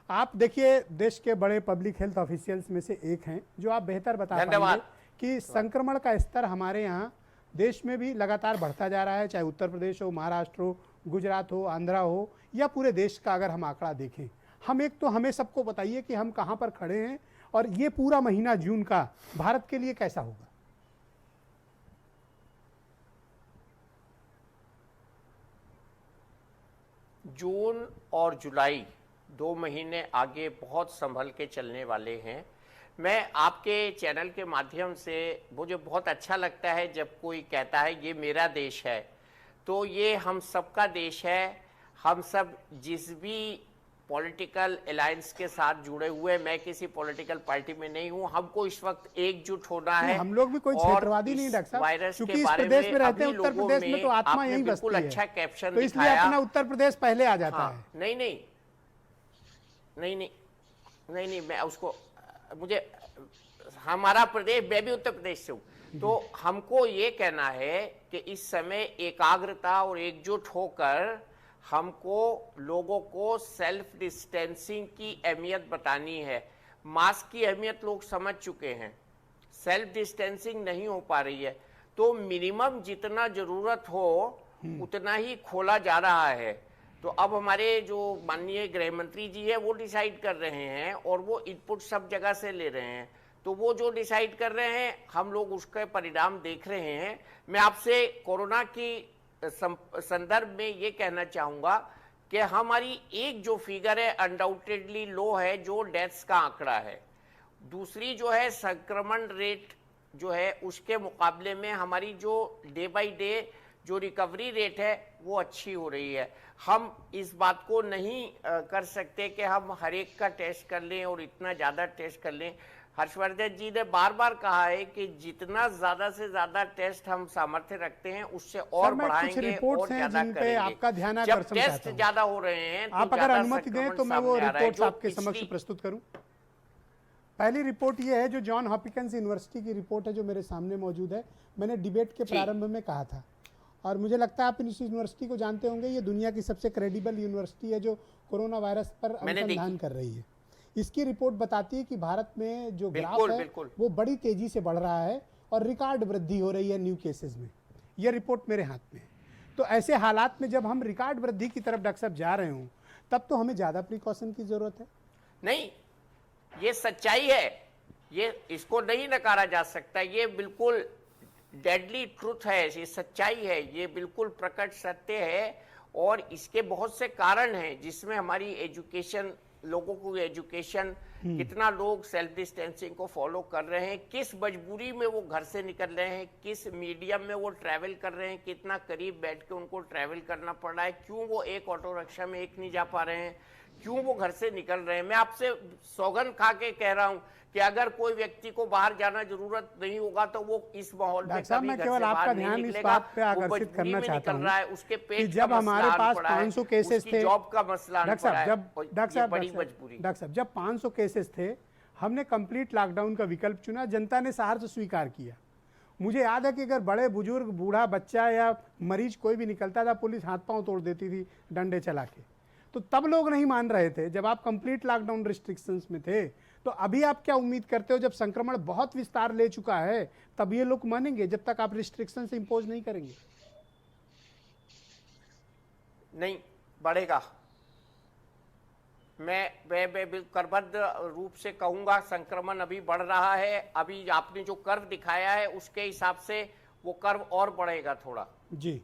Speaker 1: आप देखिए, देश के बड़े पब्लिक हेल्थ ऑफिशियल्स में से एक हैं, जो आप बेहतर बता पाएंगे कि संक्रमण का स्तर हमारे यहाँ देश में भी लगातार बढ़ता जा रहा है, चाहे उत्तर प्रदेश हो, महाराष्ट्र हो, गुजरात हो, आंध्रा हो, या पूरे देश का अगर हम आंकड़ा देखें। हम एक तो हमें सबको बताइए कि हम कहाँ पर खड़े हैं और ये पूरा महीना जून का भारत के लिए कैसा होगा?
Speaker 6: जून और जुलाई 2 महीने आगे बहुत संभल के चलने वाले हैं। मैं आपके चैनल के माध्यम से, मुझे बहुत अच्छा लगता है जब कोई कहता है ये मेरा देश है, तो ये हम सबका देश है। हम सब जिस भी पॉलिटिकल अलायंस के साथ जुड़े हुए, मैं किसी पॉलिटिकल पार्टी में नहीं हूं, हमको इस वक्त एकजुट होना है।
Speaker 1: हम लोग भी कोई क्षेत्रवादी नहीं डॉक्टर साहब,
Speaker 6: वायरस
Speaker 1: क्योंकि
Speaker 6: के
Speaker 1: इस
Speaker 6: बारे
Speaker 1: प्रदेश में रहते हैं,
Speaker 6: अभी
Speaker 1: उत्तर
Speaker 6: लोगों
Speaker 1: प्रदेश में तो आत्मा
Speaker 6: आपने
Speaker 1: यहीं
Speaker 6: बिल्कुल
Speaker 1: बसती
Speaker 6: अच्छा
Speaker 1: है,
Speaker 6: कैप्शन
Speaker 1: तो इसलिए
Speaker 6: दिखाया।
Speaker 1: अपना उत्तर प्रदेश पहले आ जाता
Speaker 6: हाँ,
Speaker 1: है।
Speaker 6: नहीं, मैं उसको, मुझे, हमारा प्रदेश, मैं भी उत्तर प्रदेश से हूँ, तो हमको ये कहना है कि इस समय एकाग्रता और एकजुट होकर हमको लोगों को सेल्फ डिस्टेंसिंग की अहमियत बतानी है। मास्क की अहमियत लोग समझ चुके हैं, सेल्फ डिस्टेंसिंग नहीं हो पा रही है, तो मिनिमम जितना जरूरत हो उतना ही खोला जा रहा है। तो अब हमारे जो माननीय गृह मंत्री जी है वो डिसाइड कर रहे हैं और वो इनपुट सब जगह से ले रहे हैं, तो वो जो डिसाइड कर रहे हैं हम लोग उसके परिणाम देख रहे हैं। मैं आपसे कोरोना की संदर्भ में ये कहना चाहूँगा कि हमारी एक जो फिगर है अनडाउटेडली लो है, जो डेथ्स का आंकड़ा है। दूसरी जो है संक्रमण रेट जो है उसके मुकाबले में हमारी जो डे बाय डे जो रिकवरी रेट है वो अच्छी हो रही है। हम इस बात को नहीं कर सकते कि हम हर एक का टेस्ट कर लें और इतना ज़्यादा टेस्ट कर लें। हर्षवर्धन जी ने बार बार कहा है कि जितना ज्यादा से ज्यादा टेस्ट हम सामर्थ्य रखते हैं उससे और
Speaker 1: मैं कुछ
Speaker 6: बढ़ाएंगे
Speaker 1: रिपोर्ट्स
Speaker 6: और
Speaker 1: हैं
Speaker 6: ज्यादा
Speaker 1: जिन पे
Speaker 6: करेंगे।
Speaker 1: आपका ध्यान
Speaker 6: जब
Speaker 1: आकर्षण
Speaker 6: टेस्ट
Speaker 1: चाहता हूं।
Speaker 6: ज्यादा हो रहे हैं तो
Speaker 1: आप अगर
Speaker 6: ज्यादा
Speaker 1: अनुमति दें
Speaker 6: संक्रमण
Speaker 1: तो मैं वो
Speaker 6: सामने आ रहा है।
Speaker 1: रिपोर्ट्स
Speaker 6: जो
Speaker 1: आपके समक्ष
Speaker 6: पिछली
Speaker 1: प्रस्तुत करूं। पहली रिपोर्ट ये है जो जॉन हॉपकिंस यूनिवर्सिटी की रिपोर्ट है जो मेरे सामने मौजूद है। मैंने डिबेट के प्रारंभ में कहा था और मुझे लगता है आप इस यूनिवर्सिटी को जानते होंगे। ये दुनिया की सबसे क्रेडिबल यूनिवर्सिटी है जो कोरोना वायरस पर अनुसंधान कर रही है। इसकी रिपोर्ट बताती है कि भारत में जो ग्राफ है वो बड़ी तेजी से बढ़ रहा है और रिकॉर्ड वृद्धि हो रही है न्यू केसेस में। यह रिपोर्ट मेरे हाथ में है। तो ऐसे हालात में जब हम रिकॉर्ड वृद्धि की तरफ डॉक्टर साहब जा रहे हों तब तो हमें ज़्यादा प्रिकॉशन की ज़रूरत है।
Speaker 6: नहीं, ये सच्चाई है, ये इसको नहीं नकारा जा सकता। ये बिल्कुल डेडली ट्रुथ है, ये सच्चाई है, ये बिल्कुल प्रकट सत्य है। और इसके बहुत से कारण हैं जिसमें हमारी एजुकेशन, लोगों को एजुकेशन, कितना लोग सेल्फ डिस्टेंसिंग को फॉलो कर रहे हैं, किस मजबूरी में वो घर से निकल रहे हैं, किस मीडियम में वो ट्रैवल कर रहे हैं, कितना करीब बैठ के उनको ट्रैवल करना पड़ रहा है, क्यों वो एक ऑटो रिक्शा में एक नहीं जा पा रहे हैं, क्यों वो घर से निकल रहे हैं। मैं आपसे सौगंध खा के कह रहा हूं कि अगर कोई व्यक्ति को बाहर जाना जरूरत नहीं होगा तो वो इस माहौल में कभी घर से बाहर नहीं निकलेगा। वो मजबूरी में निकल रहा है, उसके पेट का मसला आन पड़ा है, उसकी जॉब का मसला आन पड़ा है, ये बड़ी मजबूरी।
Speaker 1: डॉक्टर साहब जब 500 केसेस थे हमने कंप्लीट लॉकडाउन का विकल्प चुना, जनता ने सहर्ष स्वीकार किया। मुझे याद है कि अगर बड़े बुजुर्ग, बूढ़ा, बच्चा या मरीज कोई भी निकलता था पुलिस हाथ पांव तोड़ देती थी डंडे चला के। तो तब लोग नहीं मान रहे थे जब आप कंप्लीट लॉकडाउन रिस्ट्रिक्शंस में थे। तो अभी आप क्या उम्मीद करते हो जब संक्रमण बहुत विस्तार ले चुका है तब ये लोग मानेंगे जब तक आप रिस्ट्रिक्शन से इंपोज नहीं करेंगे?
Speaker 6: नहीं बढ़ेगा। मैं करबद्ध रूप से कहूंगा संक्रमण अभी बढ़ रहा है। अभी आपने जो कर्व दिखाया है उसके हिसाब से वो कर्व और बढ़ेगा थोड़ा।
Speaker 1: जी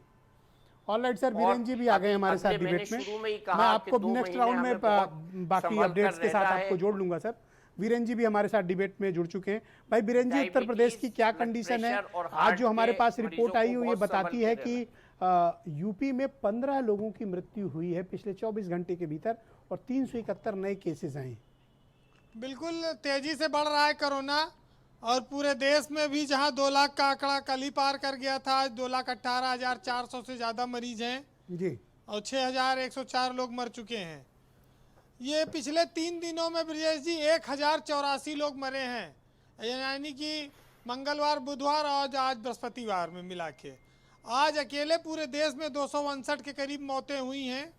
Speaker 1: ऑलराइट सर, वीरेंद्र जी भी आ गए हमारे साथ डिबेट में। मैं आपको नेक्स्ट राउंड में बाकी अपडेट्स के साथ आपको जोड़ लूंगा सर। वीरेंद्र जी भी हमारे साथ डिबेट में जुड़ चुके हैं। भाई वीरेंद्र जी, उत्तर प्रदेश की क्या कंडीशन है? आज जो हमारे पास रिपोर्ट आई हुई ये बताती है कि यूपी में 15 लोगों की मृत्यु हुई है पिछले 24 घंटे के भीतर और 371 नए केसेस आए।
Speaker 7: बिल्कुल तेजी से बढ़ रहा है कोरोना और पूरे देश में भी जहां 2 लाख का आंकड़ा कल ही पार कर गया था, आज 2,18,400 से ज़्यादा मरीज हैं
Speaker 1: जी और
Speaker 7: 6,104 लोग मर चुके हैं। ये पिछले 3 दिनों में ब्रजेश जी 1,084 लोग मरे हैं, यानी कि मंगलवार, बुधवार और आज बृहस्पतिवार में मिला के। आज अकेले पूरे देश में 259 के करीब मौतें हुई हैं।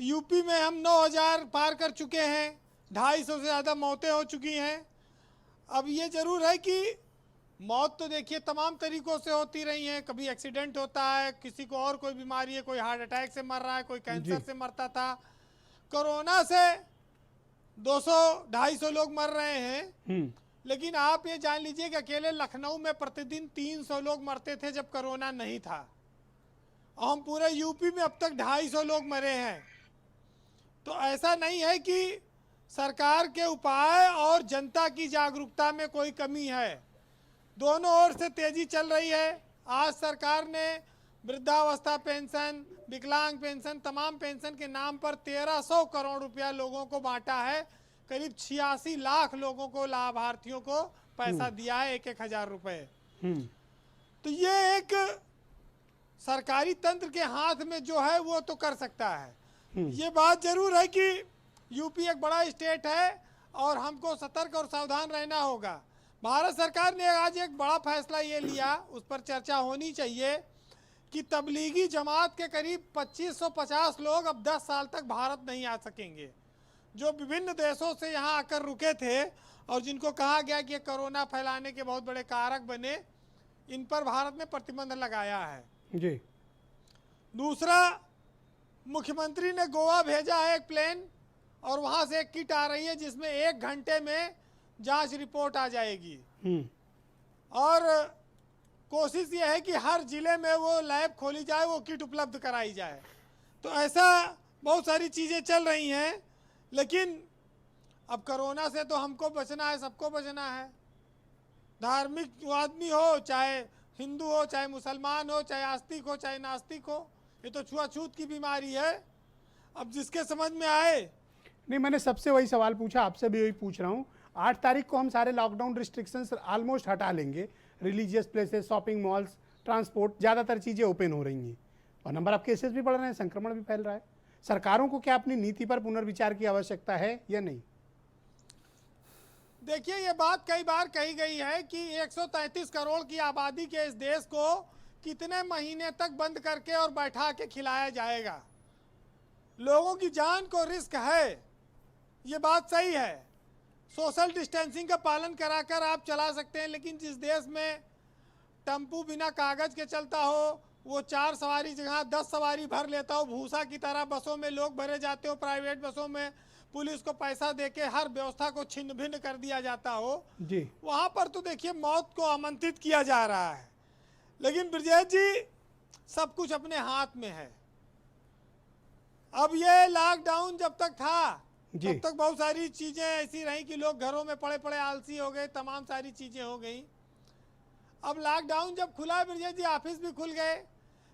Speaker 7: यूपी में हम 9,000 पार कर चुके हैं, 250 से ज़्यादा मौतें हो चुकी हैं। अब ये ज़रूर है कि मौत तो देखिए तमाम तरीक़ों से होती रही हैं। कभी एक्सीडेंट होता है, किसी को और कोई बीमारी है, कोई हार्ट अटैक से मर रहा है, कोई कैंसर से मरता था। कोरोना से 200-250 लोग मर रहे हैं। लेकिन आप ये जान लीजिए कि अकेले लखनऊ में प्रतिदिन 300 लोग मरते थे जब कोरोना नहीं था, और हम पूरे यूपी में अब तक 250 लोग मरे हैं। तो ऐसा नहीं है कि सरकार के उपाय और जनता की जागरूकता में कोई कमी है, दोनों ओर से तेजी चल रही है। आज सरकार ने वृद्धावस्था पेंशन, विकलांग पेंशन, तमाम पेंशन के नाम पर 1300 करोड़ रुपया लोगों को बांटा है। करीब 86 लाख लोगों को, लाभार्थियों को पैसा दिया है, 1-1 हज़ार रुपए। तो ये एक सरकारी तंत्र के हाथ में जो है वो तो कर सकता है। ये बात जरूर है कि यूपी एक बड़ा स्टेट है और हमको सतर्क और सावधान रहना होगा। भारत सरकार ने आज एक बड़ा फैसला ये लिया, उस पर चर्चा होनी चाहिए, कि तबलीगी जमात के करीब 2550 लोग अब 10 साल तक भारत नहीं आ सकेंगे, जो विभिन्न देशों से यहाँ आकर रुके थे और जिनको कहा गया कि कोरोना फैलाने के बहुत बड़े कारक बने, इन पर भारत ने प्रतिबंध लगाया है।
Speaker 1: जी
Speaker 7: दूसरा, मुख्यमंत्री ने गोवा भेजा है एक प्लेन और वहाँ से एक किट आ रही है जिसमें 1 घंटे में जांच रिपोर्ट आ जाएगी। और कोशिश ये है कि हर जिले में वो लैब खोली जाए, वो किट उपलब्ध कराई जाए। तो ऐसा बहुत सारी चीज़ें चल रही हैं, लेकिन अब कोरोना से तो हमको बचना है, सबको बचना है। धार्मिक आदमी हो, चाहे हिंदू हो, चाहे मुसलमान हो, चाहे आस्तिक हो, चाहे नास्तिक हो, ये तो छुआछूत की बीमारी है। अब जिसके समझ में आए।
Speaker 1: नहीं, मैंने सबसे वही सवाल पूछा, आपसे भी वही पूछ रहा हूँ। 8 तारीख को हम सारे लॉकडाउन रिस्ट्रिक्शंस ऑलमोस्ट हटा लेंगे, religious places, shopping malls, transport, ज़्यादातर चीज़ें ओपन हो रही हैं और नंबर ऑफ केसेस भी बढ़ रहे हैं, संक्रमण भी फैल रहा है। सरकारों को क्या अपनी नीति पर पुनर्विचार की आवश्यकता है या नहीं?
Speaker 7: देखिए, ये बात कई बार कही गई है कि 133 करोड़ की आबादी के इस देश को कितने महीने तक बंद करके और बैठा के खिलाया जाएगा। लोगों की जान को रिस्क है, ये बात सही है। सोशल डिस्टेंसिंग का पालन कराकर आप चला सकते हैं, लेकिन जिस देश में टेम्पू बिना कागज के चलता हो, वो 4 सवारी जगह 10 सवारी भर लेता हो, भूसा की तरह बसों में लोग भरे जाते हो, प्राइवेट बसों में पुलिस को पैसा देके हर व्यवस्था को छिन्न भिन्न कर दिया जाता हो
Speaker 1: जी,
Speaker 7: वहां पर तो देखिए मौत को आमंत्रित किया जा रहा है। लेकिन ब्रजेश जी, सब कुछ अपने हाथ में है। अब ये लॉकडाउन जब तक था तब तक बहुत सारी चीजें ऐसी रही कि लोग घरों में पड़े पड़े आलसी हो गए, तमाम सारी चीजें हो गई। अब लॉकडाउन जब खुला ब्रजेश जी, ऑफिस भी खुल गए,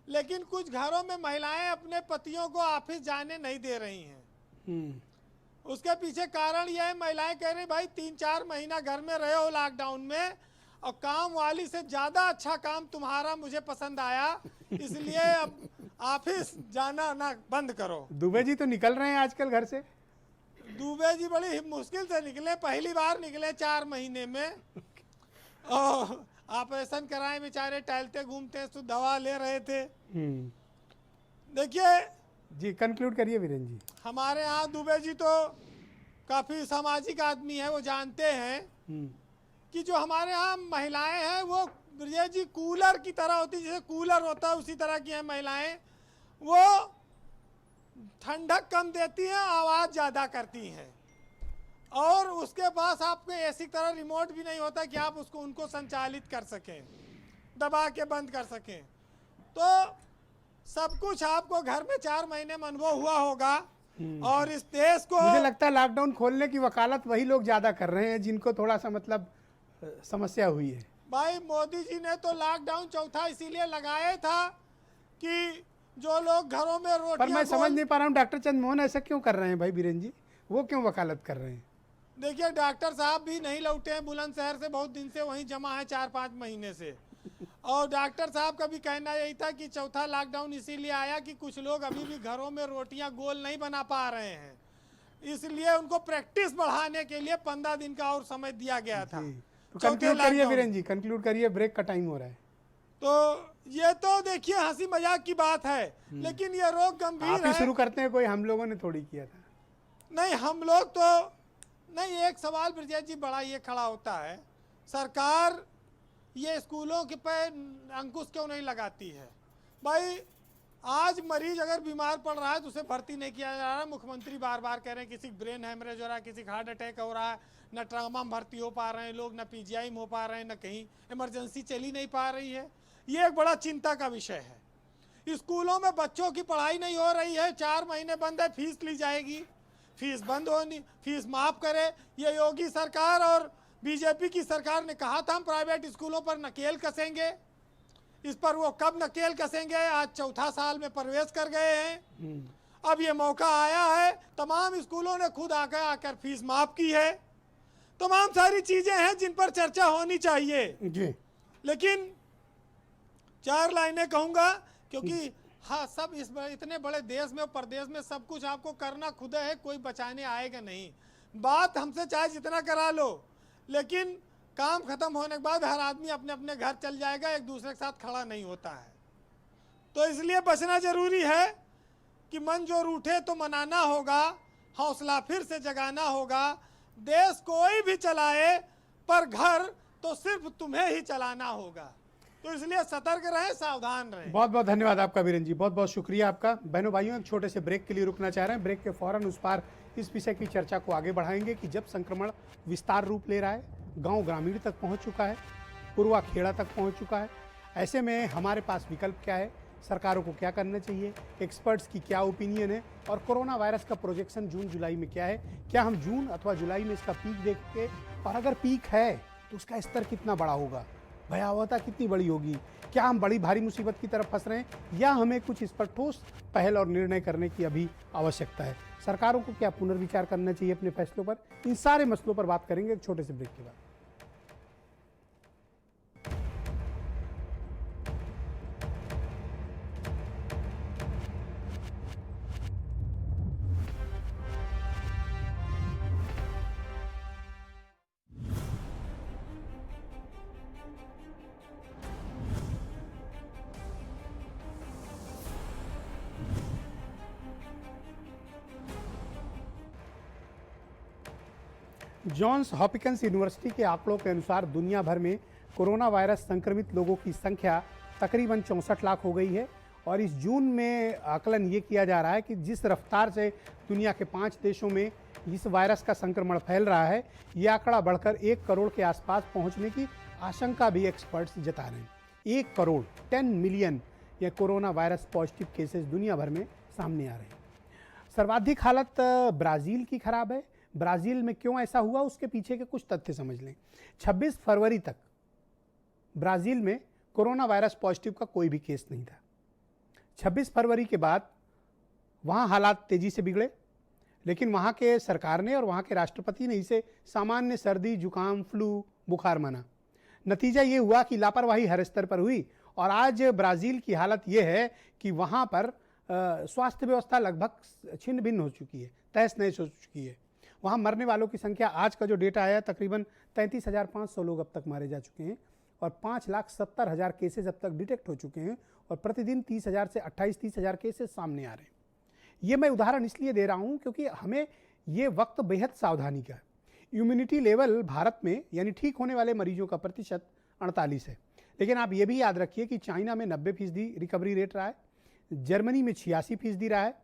Speaker 7: लेकिन कुछ घरों में महिलाएं अपने पतियों को ऑफिस जाने नहीं दे रही हैं। उसके पीछे कारण यह है, महिलाएं कह रही भाई 3-4 महीना घर में रहे हो लॉकडाउन में और काम वाली से ज्यादा अच्छा काम तुम्हारा मुझे पसंद आया, इसलिए अब ऑफिस जाना ना बंद करो।
Speaker 1: दुबे जी तो निकल रहे हैं आजकल घर से।
Speaker 7: दुबे जी बड़ी मुश्किल से निकले, पहली बार निकले 4 महीने में। ऑपरेशन कराए बेचारे, टहलते घूमते, तो दवा ले रहे थे। देखिए
Speaker 1: जी, कंक्लूड करिए वीरेंद्र जी।
Speaker 7: हमारे यहाँ दुबे जी तो काफी सामाजिक आदमी है, वो जानते हैं कि जो हमारे यहाँ महिलाएं हैं वो ब्रजेश जी कूलर की तरह होती, जैसे कूलर होता है उसी तरह की हैं महिलाएं। वो ठंडक कम देती हैं, आवाज ज्यादा करती हैं, और उसके पास आपके एसी की तरह रिमोट भी नहीं होता कि आप उसको उनको संचालित कर सकें, दबा के बंद कर सकें। तो सब कुछ आपको घर में 4 महीने में अनुभव हुआ होगा। और इस देश को
Speaker 1: मुझे लगता है लॉकडाउन खोलने की वकालत वही लोग ज्यादा कर रहे हैं जिनको थोड़ा सा मतलब समस्या हुई है।
Speaker 7: भाई मोदी जी ने तो लॉकडाउन चौथा इसीलिए लगाया था कि जो लोग घरों में रोटियां,
Speaker 1: पर मैं समझ नहीं पा रहा हूँ डॉक्टर चंद्रमोहन ऐसा क्यों कर रहे हैं भाई वीरेंद्र जी, वो क्यों वकालत कर रहे हैं?
Speaker 7: देखिए, डॉक्टर साहब भी नहीं लौटे हैं बुलंदशहर से, बहुत दिन से वहीं जमा है 4-5 महीने से। और डॉक्टर साहब का भी कहना यही था कि चौथा लॉकडाउन इसीलिए आया कि कुछ लोग अभी भी घरों में रोटियां गोल नहीं बना पा रहे हैं, इसलिए उनको प्रैक्टिस बढ़ाने के लिए 15 दिन का और समय दिया गया था।
Speaker 1: तो कंक्लूड करिए वीरेंद्र जी, कंक्लूड करिए, ब्रेक का टाइम हो रहा है।
Speaker 7: तो ये तो देखिए हंसी मजाक की बात है, लेकिन ये रोग गंभीर
Speaker 1: आप ही
Speaker 7: है।
Speaker 1: शुरू करते हैं, कोई हम लोगों ने थोड़ी किया था।
Speaker 7: नहीं, हम लोग तो नहीं। एक सवाल ब्रजेश जी बड़ा ये खड़ा होता है, सरकार ये स्कूलों के पे अंकुश क्यों नहीं लगाती है? भाई आज मरीज अगर बीमार पड़ रहा है तो उसे भर्ती नहीं किया जा रहा है। मुख्यमंत्री बार बार कह रहे हैं किसी ब्रेन हेमरेज हो रहा है, किसी हार्ट अटैक हो रहा है, न ट्रामा में भर्ती हो पा रहे हैं लोग, न पीजीआई में हो पा रहे हैं, न कहीं इमरजेंसी चली नहीं पा रही है। ये एक बड़ा चिंता का विषय है। स्कूलों में बच्चों की पढ़ाई नहीं हो रही है, 4 महीने बंद है, फीस ली जाएगी, फीस बंद होनी, फीस माफ करे। ये योगी सरकार और बीजेपी की सरकार ने कहा था हम प्राइवेट स्कूलों पर नकेल कसेंगे, इस पर वो कब नकेल कसेंगे? आज चौथा साल में प्रवेश कर गए हैं। अब ये मौका आया है, तमाम स्कूलों ने खुद आकर फीस माफ की है। तमाम सारी चीजें हैं जिन पर चर्चा होनी चाहिए
Speaker 1: जी।
Speaker 7: लेकिन 4 लाइनें कहूंगा, क्योंकि हाँ, सब इस इतने बड़े देश में और प्रदेश में सब कुछ आपको करना खुद है, कोई बचाने आएगा नहीं। बात हमसे चाहे जितना करा लो, लेकिन काम खत्म होने के बाद हर आदमी अपने अपने घर चल जाएगा, एक दूसरे के साथ खड़ा नहीं होता है। तो इसलिए बचना जरूरी है कि मन जो रूठे तो मनाना होगा, हौसला फिर से जगाना होगा। देश कोई भी चलाए, पर घर तो सिर्फ तुम्हें ही चलाना होगा। तो इसलिए सतर्क रहें, सावधान रहें।
Speaker 1: बहुत बहुत धन्यवाद आपका वीरेंद्र जी, बहुत बहुत शुक्रिया आपका। बहनों भाइयों, एक छोटे से ब्रेक के लिए रुकना चाह रहे हैं। ब्रेक के फौरन उस पार इस विषय की चर्चा को आगे बढ़ाएंगे कि जब संक्रमण विस्तार रूप ले रहा है, गांव ग्रामीण तक पहुंच चुका है, पूर्वा खेड़ा तक पहुंच चुका है, ऐसे में हमारे पास विकल्प क्या है, सरकारों को क्या करना चाहिए, एक्सपर्ट्स की क्या ओपिनियन है, और कोरोना वायरस का प्रोजेक्शन जून जुलाई में क्या है, क्या हम जून अथवा जुलाई में इसका पीक देखेंगे, और अगर पीक है तो उसका स्तर कितना बड़ा होगा, भयावहता कितनी बड़ी होगी? क्या हम बड़ी भारी मुसीबत की तरफ फंस रहे हैं या हमें कुछ इस पर ठोस पहल और निर्णय करने की अभी आवश्यकता है? सरकारों को क्या पुनर्विचार करना चाहिए अपने फैसलों पर? इन सारे मसलों पर बात करेंगे एक छोटे से ब्रेक के बाद। जॉन्स हॉपकिंस यूनिवर्सिटी के आंकड़ों के अनुसार दुनिया भर में कोरोना वायरस संक्रमित लोगों की संख्या तकरीबन 64 लाख हो गई है और इस जून में आकलन ये किया जा रहा है कि जिस रफ्तार से दुनिया के 5 देशों में इस वायरस का संक्रमण फैल रहा है, ये आंकड़ा बढ़कर 1 करोड़ के आसपास पहुंचने की आशंका भी एक्सपर्ट्स जता रहे हैं। 1 करोड़ 10 मिलियन ये कोरोना वायरस पॉजिटिव केसेस दुनिया भर में सामने आ रहे हैं। सर्वाधिक हालत ब्राज़ील की खराब है। ब्राज़ील में क्यों ऐसा हुआ, उसके पीछे के कुछ तथ्य समझ लें। 26 फरवरी तक ब्राज़ील में कोरोना वायरस पॉजिटिव का कोई भी केस नहीं था। 26 फरवरी के बाद वहाँ हालात तेज़ी से बिगड़े, लेकिन वहाँ के सरकार ने और वहाँ के राष्ट्रपति ने इसे सामान्य सर्दी, जुकाम, फ्लू, बुखार माना। नतीजा ये हुआ कि लापरवाही हर स्तर पर हुई और आज ब्राज़ील की हालत ये है कि वहाँ पर स्वास्थ्य व्यवस्था लगभग छिन्न भिन्न हो चुकी है, तहस नहस हो चुकी है। वहाँ मरने वालों की संख्या, आज का जो डेटा आया, तकरीबन 33,500 लोग अब तक मारे जा चुके हैं और 5,70,000 केसेस अब तक डिटेक्ट हो चुके हैं और प्रतिदिन 30,000 से 28-30,000 केसेस सामने आ रहे हैं। ये मैं उदाहरण इसलिए दे रहा हूँ क्योंकि हमें ये वक्त बेहद सावधानी का है। इम्यूनिटी लेवल भारत में यानी ठीक होने वाले मरीजों का प्रतिशत 48 है, लेकिन आप ये भी याद रखिए कि चाइना में 90% रिकवरी रेट रहा है, जर्मनी में 86% रहा है,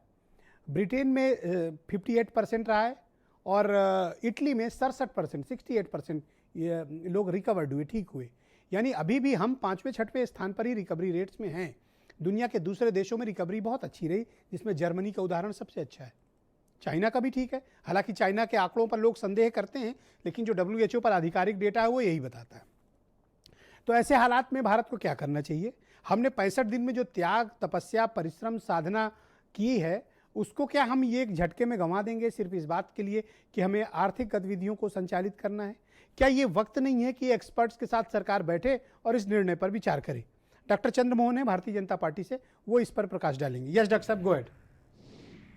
Speaker 1: ब्रिटेन में 58% रहा है और इटली में 67% 68% लोग रिकवर्ड हुए, ठीक हुए। यानी अभी भी हम 5वें-6वें स्थान पर ही रिकवरी रेट्स में हैं। दुनिया के दूसरे देशों में रिकवरी बहुत अच्छी रही, जिसमें जर्मनी का उदाहरण सबसे अच्छा है। चाइना का भी ठीक है, हालांकि चाइना के आंकड़ों पर लोग संदेह करते हैं, लेकिन जो WHO पर आधिकारिक डेटा है वो यही बताता है। तो ऐसे हालात में भारत को क्या करना चाहिए? हमने 65 दिन में जो त्याग, तपस्या, परिश्रम, साधना की है, उसको क्या हम ये एक झटके में गंवा देंगे सिर्फ इस बात के लिए कि हमें आर्थिक गतिविधियों को संचालित करना है? क्या ये वक्त नहीं है कि एक्सपर्ट्स के साथ सरकार बैठे और इस निर्णय पर विचार करे? डॉक्टर चंद्रमोहन है भारतीय जनता पार्टी से, वो इस पर प्रकाश डालेंगे। यस डॉक्टर साहब, गो अहेड।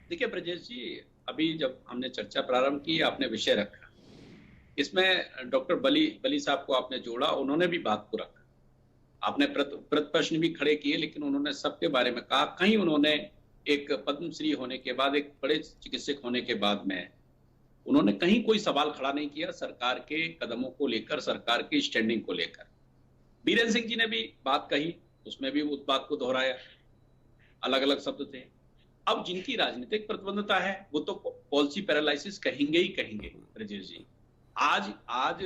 Speaker 2: देखिए ब्रजेश जी, अभी जब हमने चर्चा प्रारंभ की, आपने विषय रखा, इसमें डॉक्टर बली साहब को आपने जोड़ा, उन्होंने भी बात को रखा, आपने प्रश्न भी खड़े किए, लेकिन उन्होंने सबके बारे में कहा। कहीं उन्होंने एक पद्मश्री होने के बाद, एक बड़े चिकित्सक होने के बाद में उन्होंने कहीं कोई सवाल खड़ा नहीं किया सरकार के कदमों को लेकर, सरकार की स्टैंडिंग को लेकर। बीरेन सिंह जी ने भी बात कही, उसमें भी उस बात को दोहराया, अलग अलग शब्द थे। अब जिनकी राजनीतिक प्रतिबद्धता है वो तो पॉलिसी पैरालिसिस कहेंगे ही कहेंगे ब्रजेश जी। आज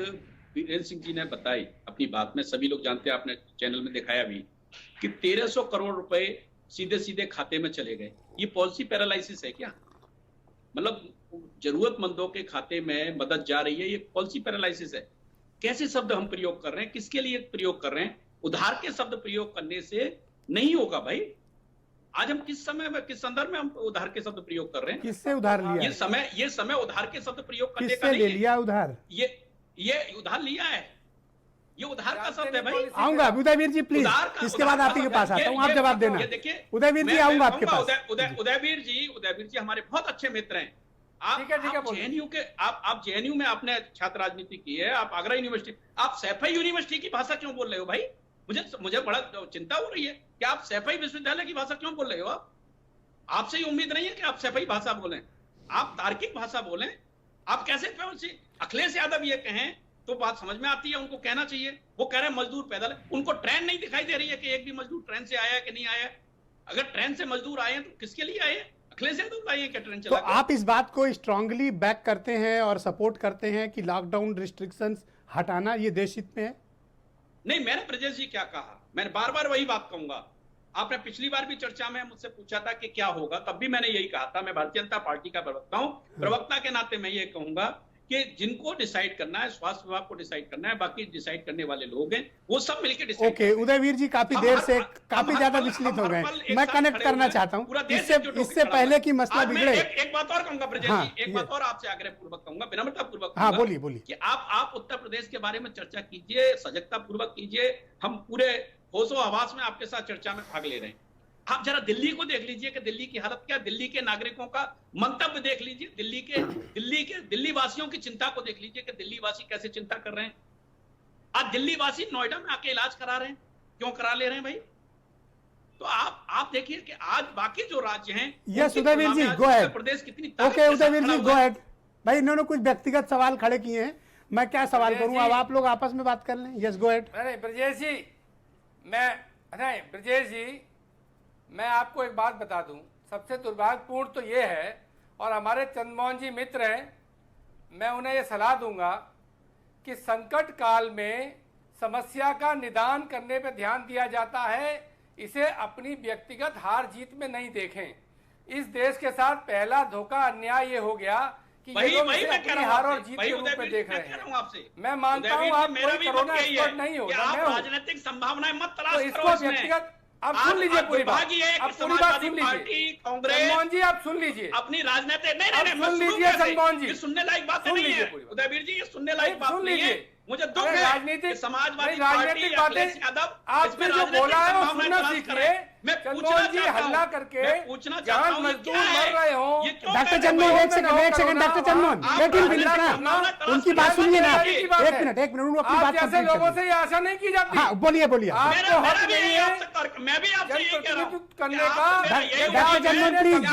Speaker 2: बीरेन सिंह जी ने बताई अपनी बात में, सभी लोग जानते हैं, आपने चैनल में दिखाया भी, कि 1300 करोड़ रुपए सीधे सीधे खाते में चले गए। ये पॉलिसी पैरालिसिस है क्या? मतलब जरूरतमंदों के खाते में मदद जा रही है, ये पॉलिसी पैरालिसिस है? कैसे शब्द हम प्रयोग कर रहे हैं, किसके लिए प्रयोग कर रहे हैं? उधार के शब्द प्रयोग करने से नहीं होगा भाई। आज हम किस समय में, किस संदर्भ में हम उधार के शब्द प्रयोग कर रहे हैं?
Speaker 1: किससे उधार लिया?
Speaker 2: ये समय उधार के शब्द प्रयोग करने का
Speaker 1: किससे
Speaker 2: नहीं
Speaker 1: ले
Speaker 2: है।
Speaker 1: लिया उधार?
Speaker 2: ये उधार लिया है, ये उधार का शब्द है भाई।
Speaker 1: आऊंगा उदयवीर जी, प्लीज, इसके बाद आप ही के पास आता हूँ, आप जवाब देना। उदयवीर जी आऊंगा आपके पास।
Speaker 2: उदयवीर जी हमारे बहुत अच्छे मित्र हैं। आप जेएनयू के, आप जेएनयू में आपने छात्र राजनीति की है, आप आगरा यूनिवर्सिटी, आप सैफई यूनिवर्सिटी की भाषा क्यों बोल रहे हो भाई? मुझे बड़ा चिंता हो रही है कि आप सैफई विश्वविद्यालय की भाषा क्यों बोल रहे हो? आपसे ही उम्मीद नहीं है कि आप सैफई भाषा बोलें, आप तार्किक भाषा बोलें। आप कैसे अखिलेश यादव ये कहें तो बात समझ में आती है, उनको कहना चाहिए। वो कह रहे हैं मजदूर पैदल, उनको ट्रेन नहीं दिखाई दे रही है कि एक भी मजदूर ट्रेन से आया है कि नहीं आया? अगर ट्रेन से मजदूर आए हैं तो किसके लिए आए? अखिलेश यादव आए क्या ट्रेन चला?
Speaker 1: तो आप इस बात को स्ट्रांगली बैक करते हैं और सपोर्ट करते हैं कि लॉकडाउन रिस्ट्रिक्शंस हटाना ये देश हित में है?
Speaker 2: नहीं, मैंने ब्रजेश जी क्या कहा, मैंने बार बार वही बात कहूंगा। आपने पिछली बार भी चर्चा में मुझसे पूछा था कि क्या होगा, तब भी मैंने यही कहा था। मैं भारतीय जनता पार्टी का प्रवक्ता हूं, प्रवक्ता के नाते मैं ये कहूंगा कि जिनको डिसाइड करना है स्वास्थ्य विभाग को डिसाइड करना है, बाकी डिसाइड करने वाले लोग हैं वो सब मिलकर डिसाइड।
Speaker 1: ओके उदयवीर जी काफी देर से काफी ज्यादा विचलित हो गए, मैं कनेक्ट करना चाहता हूँ इससे पहले कि मसला बिगड़े।
Speaker 2: एक बात और कहूंगा ब्रजेश
Speaker 1: हाँ,
Speaker 2: जी, एक बात और आपसे आग्रह पूर्वक कहूंगा, विनम्रता पूर्वक
Speaker 1: हाँ
Speaker 2: कहूंगा
Speaker 1: बोलिए
Speaker 2: कि आप उत्तर प्रदेश के बारे में चर्चा कीजिए, सजगता पूर्वक कीजिए, हम पूरे होशो हवास में आपके साथ चर्चा में भाग ले रहे हैं। आप जरा दिल्ली को देख लीजिए कि दिल्ली की हालत क्या, दिल्ली के नागरिकों का मंतव्य देख लीजिए, दिल्ली वासियों की चिंता को देख लीजिए कि दिल्ली वासी कैसे चिंता कर रहे हैं। आज दिल्ली वासी नोएडा में आके इलाज करा रहे हैं, क्यों करा ले रहे हैं भाई? तो आप देखिए कि आज बाकी जो राज्य हैं,
Speaker 1: यस उदयवीर जी गो अहेड,
Speaker 2: प्रदेश कितनी
Speaker 1: ओके उदयवीर जी गो अहेड। भाई इन्होंने कुछ व्यक्तिगत सवाल खड़े किए हैं, मैं क्या सवाल करूं, अब आप लोग आपस में बात कर लें। Yes go ahead.
Speaker 3: नहीं ब्रजेश जी, ब्रजेश जी मैं आपको एक बात बता दूं, सबसे दुर्भाग्यपूर्ण तो ये है, और हमारे चंद्रमोहन जी मित्र हैं, मैं उन्हें ये सलाह दूंगा कि संकट काल में समस्या का निदान करने पर ध्यान दिया जाता है, इसे अपनी व्यक्तिगत हार जीत में नहीं देखें। इस देश के साथ पहला धोखा अन्याय ये हो गया कि ये लोग इसे अपनी हार और जीत के रूप में देख रहे हैं। मैं मानता हूं आप कोई कोरोना एक्सपर्ट नहीं हो,
Speaker 2: राजनीतिक संभावनाएं मत
Speaker 3: तो
Speaker 2: तलाश
Speaker 3: इसको
Speaker 2: करो इसमें।
Speaker 3: व्यक्तिगत आप सुन लीजिए पूरी बात, आप पूरी बात सुन लीजिए
Speaker 2: कांग्रेस
Speaker 3: चंद्रमोहन जी, आप सुन लीजिए
Speaker 2: अपनी राजनीतिक नहीं
Speaker 3: सुन लीजिए चंद्रमोहन जी,
Speaker 2: ये सुनने लायक बात
Speaker 3: सुन
Speaker 2: नहीं
Speaker 3: लीजिए
Speaker 2: है
Speaker 3: पूरी बात।
Speaker 2: उदयवीर जी, ये सुनने लायक बात नहीं है। मुझे दुख है
Speaker 3: राजनीतिक
Speaker 2: समाजवादी
Speaker 3: राजनीतिक बातें आपने जो बोला है वो सुनना सीखिए। चंद्रमोहन जी हल्ला करके जहां मजदूर मर रहे हो।
Speaker 1: डॉक्टर चंद्रमोहन एक सेकंड डॉक्टर चंद्रमोहन लेकिन उनकी बात सुनिए ना, एक मिनट उनको अपनी बात
Speaker 3: जैसे लोगों से ये आशा नहीं की जाती।
Speaker 1: हाँ बोलिए
Speaker 3: आपको हक नहीं है
Speaker 2: मैं भी आपसे यही कह रहा हूं
Speaker 3: करने का।
Speaker 1: डॉक्टर चंद्रमोहन प्लीज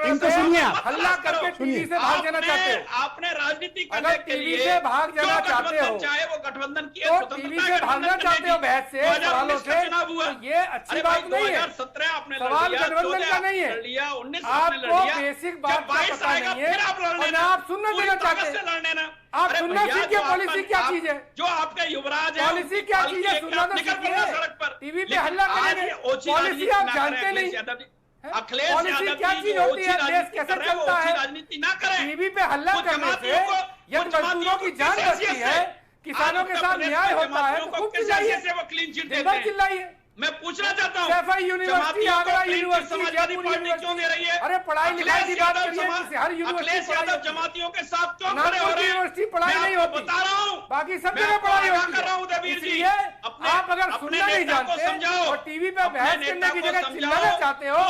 Speaker 1: इनको सुनिए, आप
Speaker 3: हल्ला करके टीवी से भाग जाना चाहते हो।
Speaker 2: आपने राजनीति
Speaker 3: अगर टीवी से भाग जाना चाहते हो,
Speaker 2: चाहे वो गठबंधन की
Speaker 3: तो टीवी से भागना चाहते हो बहस से, सवालों से, तो ये अच्छी बात नहीं है।
Speaker 2: 2017 आपने
Speaker 3: सवाल गठबंधन का नहीं है,
Speaker 2: लिया 19
Speaker 3: आपको बेसिक बात का पता नहीं है और ना आप सुनना देना चाहते हैं। आप सुनना सीखिए, पॉलिसी क्या चीज है,
Speaker 2: जो आपके युवराज है,
Speaker 3: पॉलिसी क्या चीज है, सुनना तो सीखिए।
Speaker 2: सड़क पर
Speaker 3: टीवी पे हल्ला करेंगे, पॉलिसी आप जानते नहीं।
Speaker 2: अखिलेश
Speaker 3: पॉलिसी क्या चीज होती है, देश कैसे चलता है।
Speaker 2: राजनीति ना करें,
Speaker 3: टीवी पे हल्ला करने से यदि मजदूरों की जान बचती है, किसानों के साथ न्याय होता है, तो खूब चिल्लाइए,
Speaker 2: से वो क्लीन चिट
Speaker 3: दिन भर चिल्लाइए।
Speaker 2: मैं पूछना चाहता हूँ,
Speaker 3: Saifai university, Agra university,
Speaker 2: Samajwadi
Speaker 3: Jaipur
Speaker 2: party क्यों दे रही है?
Speaker 3: अरे पढ़ाई लिखाई की बात करिए, हर
Speaker 2: अखिलेश
Speaker 3: यूनिवर्सिटी
Speaker 2: यादव जमातियों के साथ क्यों खड़े हो रहे हैं?
Speaker 3: यूनिवर्सिटी पढ़ाई नहीं होती,
Speaker 2: बता रहा हूँ,
Speaker 3: बाकी सब जगह पढ़ाई होती
Speaker 2: कर रहा हूँ
Speaker 3: है। इसलिए आप अगर सुनना नहीं जानते और टीवी पे बहस करने की जगह चिल्लाना चाहते हो,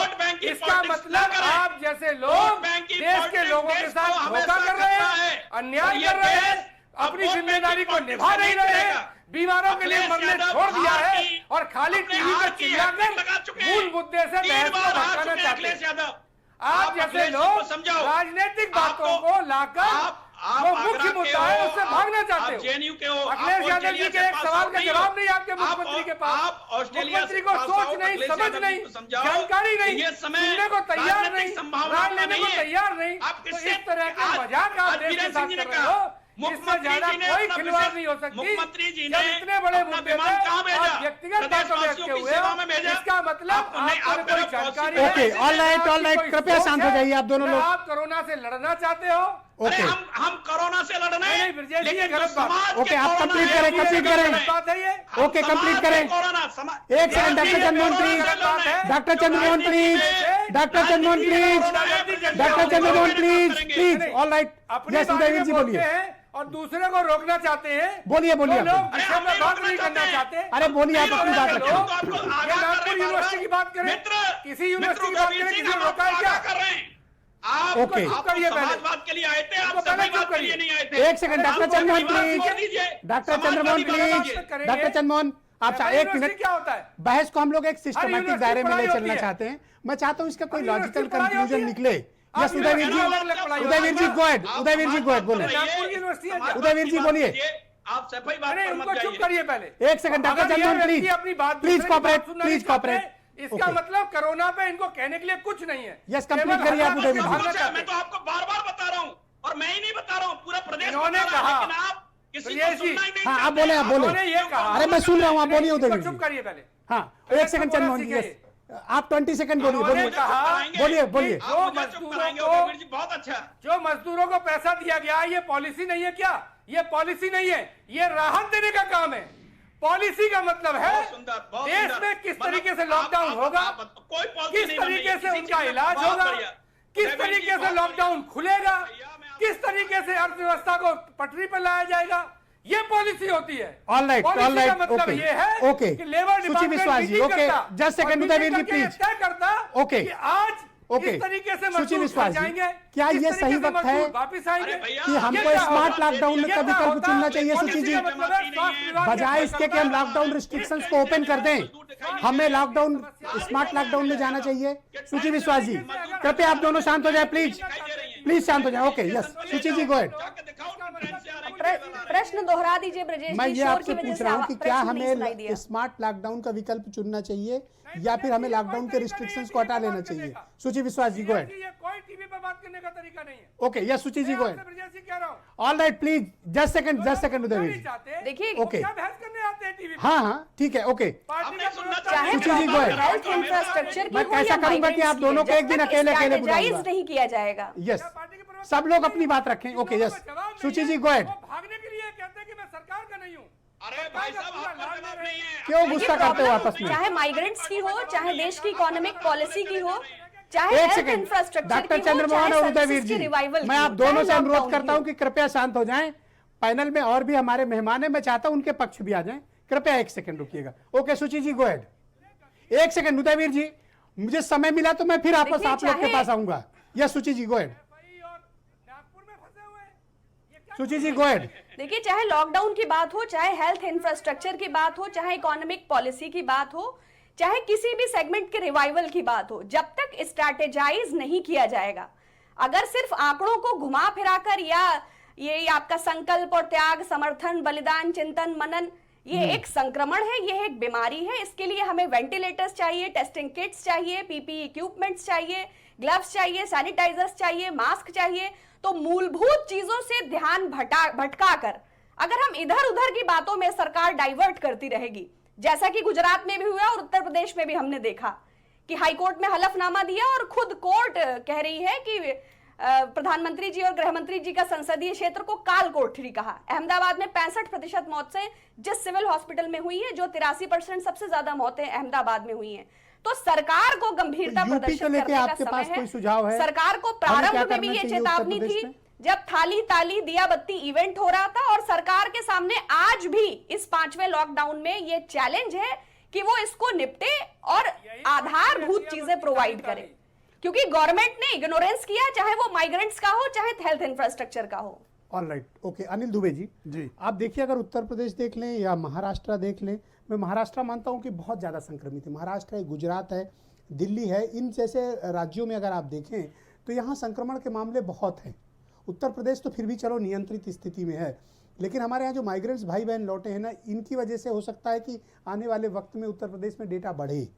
Speaker 3: इसका मतलब आप जैसे लोग देश के लोगों के साथ धोखा कर रहे हैं, अन्याय कर रहे हैं, अपनी जिम्मेदारी को निभा नहीं रहे हैं, बीमारों के लिए मरने छोड़ दिया है और खाली टीवी पर चिल्लाकर मूल मुद्दे से बहस को भटकाना चाहते हैं। आप जैसे लोग राजनीतिक बातों को लाकर वो मुख्य मुद्दा है उससे भागना चाहते हो।
Speaker 2: जेएनयू के हो,
Speaker 3: अखिलेश यादव जी के एक सवाल का जवाब नहीं आपके मुख्यमंत्री के पास, मुख्यमंत्री को सोच नहीं, समझ नहीं, जानकारी नहीं, सुनने को तैयार नहीं, राय लेने को तैयार नहीं। तो इस तरह के मजाक आप देश के साथ कर रहे हो, इससे ज्यादा कोई खिलवाड़ नहीं हो सकती।
Speaker 2: मुख्यमंत्री जी
Speaker 3: जब इतने बड़े मुद्दे पे आप व्यक्तिगत बातों में अटके हुए हो, इसका मतलब आपको कोई जानकारी है।
Speaker 1: ओके ऑल राइट कृपया शांत हो जाइए आप दोनों लोग।
Speaker 3: आप कोरोना से लड़ना चाहते हो।
Speaker 2: ओके हम कोरोना से लड़ रहे हैं, लेकिन
Speaker 3: गलत बात।
Speaker 1: ओके आप कंप्लीट करें
Speaker 3: बात है ये।
Speaker 1: ओके कंप्लीट करें। एक second doctor Chandramohan please, doctor Chandramohan please, doctor Chandramohan please, doctor Chandramohan please all right. Yes Udayveer ji बोलिए।
Speaker 3: और दूसरे को रोकना चाहते हैं,
Speaker 1: बोलिए बोलिए।
Speaker 3: लोग विषय में बात नहीं करना चाहते।
Speaker 1: अरे बोलिए आप अपनी बात रखिए।
Speaker 3: नागपुर यूनिवर्सिटी की बात करें, किसी यूनिवर्सिटी की बात करें, किसी को रोका है क्या
Speaker 2: कर रहे हैं? आप
Speaker 1: ओके
Speaker 2: समाजवाद के लिए आए थे, आप समाजवाद के लिए नहीं आए थे।
Speaker 1: एक second doctor Chandramohan please, doctor Chandramohan please, doctor Chandramohan आप एक मिनट।
Speaker 3: क्या होता है
Speaker 1: बहस को हम लोग एक सिस्टमैटिक दायरे में ले चलना चाहते हैं। मैं चाहता हूँ इसका कोई लॉजिकल कंक्लूजन निकले। यस उदयवीर जी, उदयवीर जी गो अहेड, उदयवीर जी गो अहेड बोलिए। उदयवीर जी बोलिए।
Speaker 2: आप सफाई बात पर
Speaker 3: उनको
Speaker 2: मत
Speaker 3: चुप
Speaker 2: जाइए।
Speaker 3: करिए पहले।
Speaker 1: एक सेकंड डॉक्टर चंद्रमोहन प्लीज,
Speaker 3: अपनी बात
Speaker 1: प्लीज कॉपरेट, प्लीज कॉपरेट।
Speaker 3: इसका मतलब कोरोना पे इनको कहने के लिए कुछ नहीं है।
Speaker 1: यस कंप्लीट करिए आप उदयवीर जी।
Speaker 2: मैं तो आपको बार बार बता रहा हूँ, और मैं ही नहीं बता रहा हूँ, पूरा प्रदेश
Speaker 3: इन्होंने
Speaker 2: बता रहा है,
Speaker 3: कहा,
Speaker 2: लेकिन आप किसी को
Speaker 3: प्रियेश जी,
Speaker 2: सुनना ही नहीं
Speaker 1: हाँ
Speaker 2: चाहते।
Speaker 1: आप बोले, आप बोले।
Speaker 3: उन्होंने ये कहा,
Speaker 1: अरे मैं सुन रहा हूँ, आप बोलिए
Speaker 3: इनको
Speaker 1: उदयवीर
Speaker 3: चुप
Speaker 1: जी।
Speaker 3: करिए पहले।
Speaker 1: हाँ एक सेकंड चंद्रमोहन जी। यस आप 20 सेकंड बोलिए,
Speaker 3: उन्होंने
Speaker 1: बोलिए
Speaker 3: कहा
Speaker 1: बोलिए बोलिए।
Speaker 3: जो मजदूरों को
Speaker 2: बहुत अच्छा।
Speaker 3: जो मजदूरों को पैसा दिया गया ये पॉलिसी नहीं है क्या? ये पॉलिसी नहीं है, ये राहत देने का काम है। पॉलिसी का मतलब है
Speaker 2: बहुत सुंदर, बहुत
Speaker 3: देश
Speaker 2: सुंदर।
Speaker 3: में किस
Speaker 2: मतलब
Speaker 3: तरीके से
Speaker 2: आप-
Speaker 3: लॉकडाउन
Speaker 2: आप-
Speaker 3: होगा,
Speaker 2: कोई पॉलिसी
Speaker 3: किस
Speaker 2: नहीं
Speaker 3: तरीके
Speaker 2: बनाई,
Speaker 3: से
Speaker 2: किसी
Speaker 3: उनका
Speaker 2: चीज का
Speaker 3: इलाज
Speaker 2: बहुत
Speaker 3: होगा,
Speaker 2: बढ़िया।
Speaker 3: किस
Speaker 2: रवि जी,
Speaker 3: तरीके से
Speaker 2: बहुत
Speaker 3: लॉकडाउन खुलेगा,
Speaker 2: भैया, मैं आपको-
Speaker 3: किस तरीके से अर्थव्यवस्था को पटरी पर लाया जाएगा, ये पॉलिसी होती है।
Speaker 1: ऑल राइट,
Speaker 3: पॉलिसी
Speaker 1: ऑल
Speaker 3: का
Speaker 1: राइट,
Speaker 3: मतलब
Speaker 1: ओके
Speaker 3: ये है
Speaker 1: ओके।
Speaker 3: कि लेबर
Speaker 1: सुची
Speaker 3: डिपार्टमेंट
Speaker 1: विश्वास जी,
Speaker 3: मीटिंग
Speaker 1: ओके,
Speaker 3: करता
Speaker 1: जस्ट सेकंड
Speaker 3: और
Speaker 1: उदयवीर जी,
Speaker 3: मीटिंग करके
Speaker 1: प्लीज।
Speaker 3: तय करता
Speaker 1: ओके,
Speaker 3: कि आज
Speaker 1: ओके।
Speaker 3: इस तरीके से
Speaker 1: सुची
Speaker 3: मजदूर
Speaker 1: विश्वास
Speaker 3: घर
Speaker 1: जी,
Speaker 3: जाएंगे,
Speaker 1: क्या
Speaker 3: किस
Speaker 1: ये
Speaker 3: तरीके
Speaker 1: सही
Speaker 3: से
Speaker 1: वक्त
Speaker 3: मजदूर
Speaker 1: है
Speaker 3: वापिस आएंगे?
Speaker 2: अरे भैया,
Speaker 1: कि
Speaker 3: ये
Speaker 1: हमको
Speaker 3: क्या
Speaker 1: स्मार्ट
Speaker 3: होता?
Speaker 1: लॉकडाउन में
Speaker 3: ये
Speaker 1: का
Speaker 3: क्या
Speaker 1: विकल्प
Speaker 3: होता?
Speaker 1: चुनना चाहिए?
Speaker 3: पॉलिसी
Speaker 1: सुची जी,
Speaker 3: का मतलब है स्वास्थ्य विभाग के
Speaker 1: बजाय इसके कि हम लॉकडाउन रिस्ट्रिक्शंस को ओपन कर दें, हमें लॉकडाउन स्मार्ट लॉकडाउन में जाना चाहिए। सुची विश्वास जी, कृपया आप दोनों शांत हो जाए, प्लीज प्लीज शांत हो जाए। ओके, यस, सुची जी, गो अहेड।
Speaker 4: प्रश्न दोहरा दीजिए ब्रजेश
Speaker 1: मैं
Speaker 4: जी,
Speaker 1: ये
Speaker 4: शोर
Speaker 1: आपसे
Speaker 4: की वजह
Speaker 1: पूछ
Speaker 4: से
Speaker 1: रहा हूँ कि क्या
Speaker 4: प्रश्न नहीं सुनाई
Speaker 1: हमें
Speaker 4: दिया।
Speaker 1: स्मार्ट लॉकडाउन का विकल्प चुनना चाहिए या फिर हमें लॉकडाउन के रिस्ट्रिक्शंस को हटा लेना चाहिए? सुची विश्वास जी, गो अहेड।
Speaker 3: ये कोई टीवी पे बात करने का तरीका नहीं है।
Speaker 1: ओके, यस, सुची जी, गो
Speaker 3: मैं
Speaker 1: अहेड।
Speaker 3: आपसे ब्रजेश जी कह रहा हूँ,
Speaker 1: all right, please just second Udayveer
Speaker 3: नहीं
Speaker 1: जी।
Speaker 3: चाहते,
Speaker 4: देखिए,
Speaker 3: वो
Speaker 1: ओके।
Speaker 3: क्या बहस करने आते हैं टीवी पे?
Speaker 1: हाँ हाँ, ठीक है, ओके।
Speaker 3: पार्टी
Speaker 2: हमने
Speaker 3: का
Speaker 2: सुनना
Speaker 3: प्रोग्राम
Speaker 4: चाहे
Speaker 1: सुची जी, go ahead।
Speaker 4: हेल्थ इंफ्रास्ट्रक्चर की
Speaker 1: मैं
Speaker 4: हो
Speaker 1: कैसा
Speaker 4: या
Speaker 1: करूंगा कि आप
Speaker 4: migrants
Speaker 1: दोनों
Speaker 4: की,
Speaker 1: को एक दिन
Speaker 4: जब तक
Speaker 1: अकेले
Speaker 4: strategize
Speaker 1: बुलाऊंगा।
Speaker 4: नहीं किया जाएगा।
Speaker 1: यस,
Speaker 3: पार्टी के प्रोग्राम
Speaker 1: सब लोग अपनी बात रखें। ओके,
Speaker 3: लोगों
Speaker 1: यस,
Speaker 3: का जवाब नहीं
Speaker 1: सुची
Speaker 3: है,
Speaker 1: जी, गो अहेड।
Speaker 3: वो भागने के लिए कहते हैं कि मैं सरकार का नहीं हूँ।
Speaker 2: अरे भाई साहब, आपका जवाब नहीं है।
Speaker 1: क्यों
Speaker 4: देखिए,
Speaker 1: गुस्सा करते हो
Speaker 4: प्रॉब्लम
Speaker 1: आपस में?
Speaker 4: चाहे माइग्रेंट्स की हो, चाहे देश की इकोनॉमिक पॉलिसी की हो, चाहे
Speaker 1: एक
Speaker 4: हेल्थ
Speaker 1: सेकंड,
Speaker 4: इंफ्रास्ट्रक्चर
Speaker 1: डॉक्टर
Speaker 4: की हो,
Speaker 1: चंद्रमोहन
Speaker 4: चाहे
Speaker 1: और उदयवीर
Speaker 4: सर्विसेज
Speaker 1: जी,
Speaker 4: की रिवाइवल
Speaker 1: मैं
Speaker 4: की
Speaker 1: आप
Speaker 4: हो,
Speaker 1: दोनों
Speaker 4: चाहे
Speaker 1: से अनुरोध
Speaker 4: लॉकडाउन
Speaker 1: करता
Speaker 4: की
Speaker 1: हूं कि कृपया शांत हो जाएं। पैनल में और भी हमारे मेहमान हैं, मैं चाहता हूं उनके पक्ष भी आ जाएं। कृपया एक सेकंड रुकिएगा। ओके, सुची जी, गो अहेड। एक सेकंड उदयवीर जी, मुझे समय मिला तो मैं फिर आपस
Speaker 4: देखिए,
Speaker 1: आप लोग के
Speaker 4: चाहे-
Speaker 1: पास आऊंगा। यस, सुची जी, गो अहेड।
Speaker 3: भाई और नागपुर में फंसे हुए हैं। ये क्या
Speaker 1: सुची जी, गो अहेड।
Speaker 4: देखिए, चाहे लॉकडाउन की बात हो, चाहे हेल्थ इंफ्रास्ट्रक्चर की बात हो, चाहे इकोनॉमिक पॉलिसी की बात हो, चाहे किसी भी सेगमेंट के रिवाइवल की बात हो, जब तक स्ट्रैटेजाइज नहीं किया जाएगा, अगर सिर्फ आंकड़ों को घुमा फिराकर या ये आपका संकल्प और त्याग, समर्थन, बलिदान, चिंतन, मनन, ये एक संक्रमण है, ये एक बीमारी है। इसके लिए हमें वेंटिलेटर्स चाहिए, टेस्टिंग किट्स चाहिए, पीपीई इक्विपमेंट्स चाहिए, ग्लव्स चाहिए, सैनिटाइजर्स चाहिए, मास्क चाहिए। तो मूलभूत चीजों से ध्यान भटका कर अगर हम इधर उधर की बातों में सरकार डाइवर्ट करती रहेगी, जैसा कि गुजरात में भी हुआ और उत्तर प्रदेश में भी हमने देखा कि हाईकोर्ट में हलफनामा दिया और खुद कोर्ट कह रही है कि प्रधानमंत्री जी और गृह मंत्री जी का संसदीय क्षेत्र को काल कोठरी कहा। अहमदाबाद में 65% मौतें जिस सिविल हॉस्पिटल में हुई है, जो 83% सबसे ज्यादा मौतें अहमदाबाद में हुई हैं। तो सरकार को गंभीरता
Speaker 1: यूपी को
Speaker 4: प्रदर्शन
Speaker 1: लेके
Speaker 4: करने का
Speaker 1: आपके पास
Speaker 4: समय
Speaker 1: कोई सुझाव है?
Speaker 4: सरकार को
Speaker 1: हमें क्या
Speaker 4: प्रारंभ में भी
Speaker 1: करना
Speaker 4: ये
Speaker 1: चाहिए
Speaker 4: चेतावनी
Speaker 1: उत्तर प्रदेश
Speaker 4: थी
Speaker 1: में?
Speaker 4: जब थाली ताली दिया बत्ती इवेंट हो रहा था, और सरकार के सामने आज भी इस 5वें लॉकडाउन में ये चैलेंज है कि वो इसको निपटे और आधारभूत चीजें प्रोवाइड करे, क्योंकि गवर्नमेंट ने इग्नोरेंस किया, चाहे वो माइग्रेंट्स का हो, चाहे हेल्थ इंफ्रास्ट्रक्चर का हो।
Speaker 1: All right, okay. Anil Dubey ji,
Speaker 5: जी।
Speaker 1: आप देखिए, अगर उत्तर प्रदेश देख लें या महाराष्ट्र देख लें, मैं महाराष्ट्र मानता हूं कि बहुत ज़्यादा संक्रमित है। महाराष्ट्र है, गुजरात है, दिल्ली है, इन जैसे राज्यों में अगर आप देखें तो यहाँ संक्रमण के मामले बहुत हैं। उत्तर प्रदेश तो फिर भी चलो नियंत्रित स्थिति में है, लेकिन हमारे यहाँ जो माइग्रेंट्स भाई बहन लौटे हैं ना, इनकी वजह से हो सकता है कि आने वाले वक्त में उत्तर प्रदेश में डेटा बढ़े।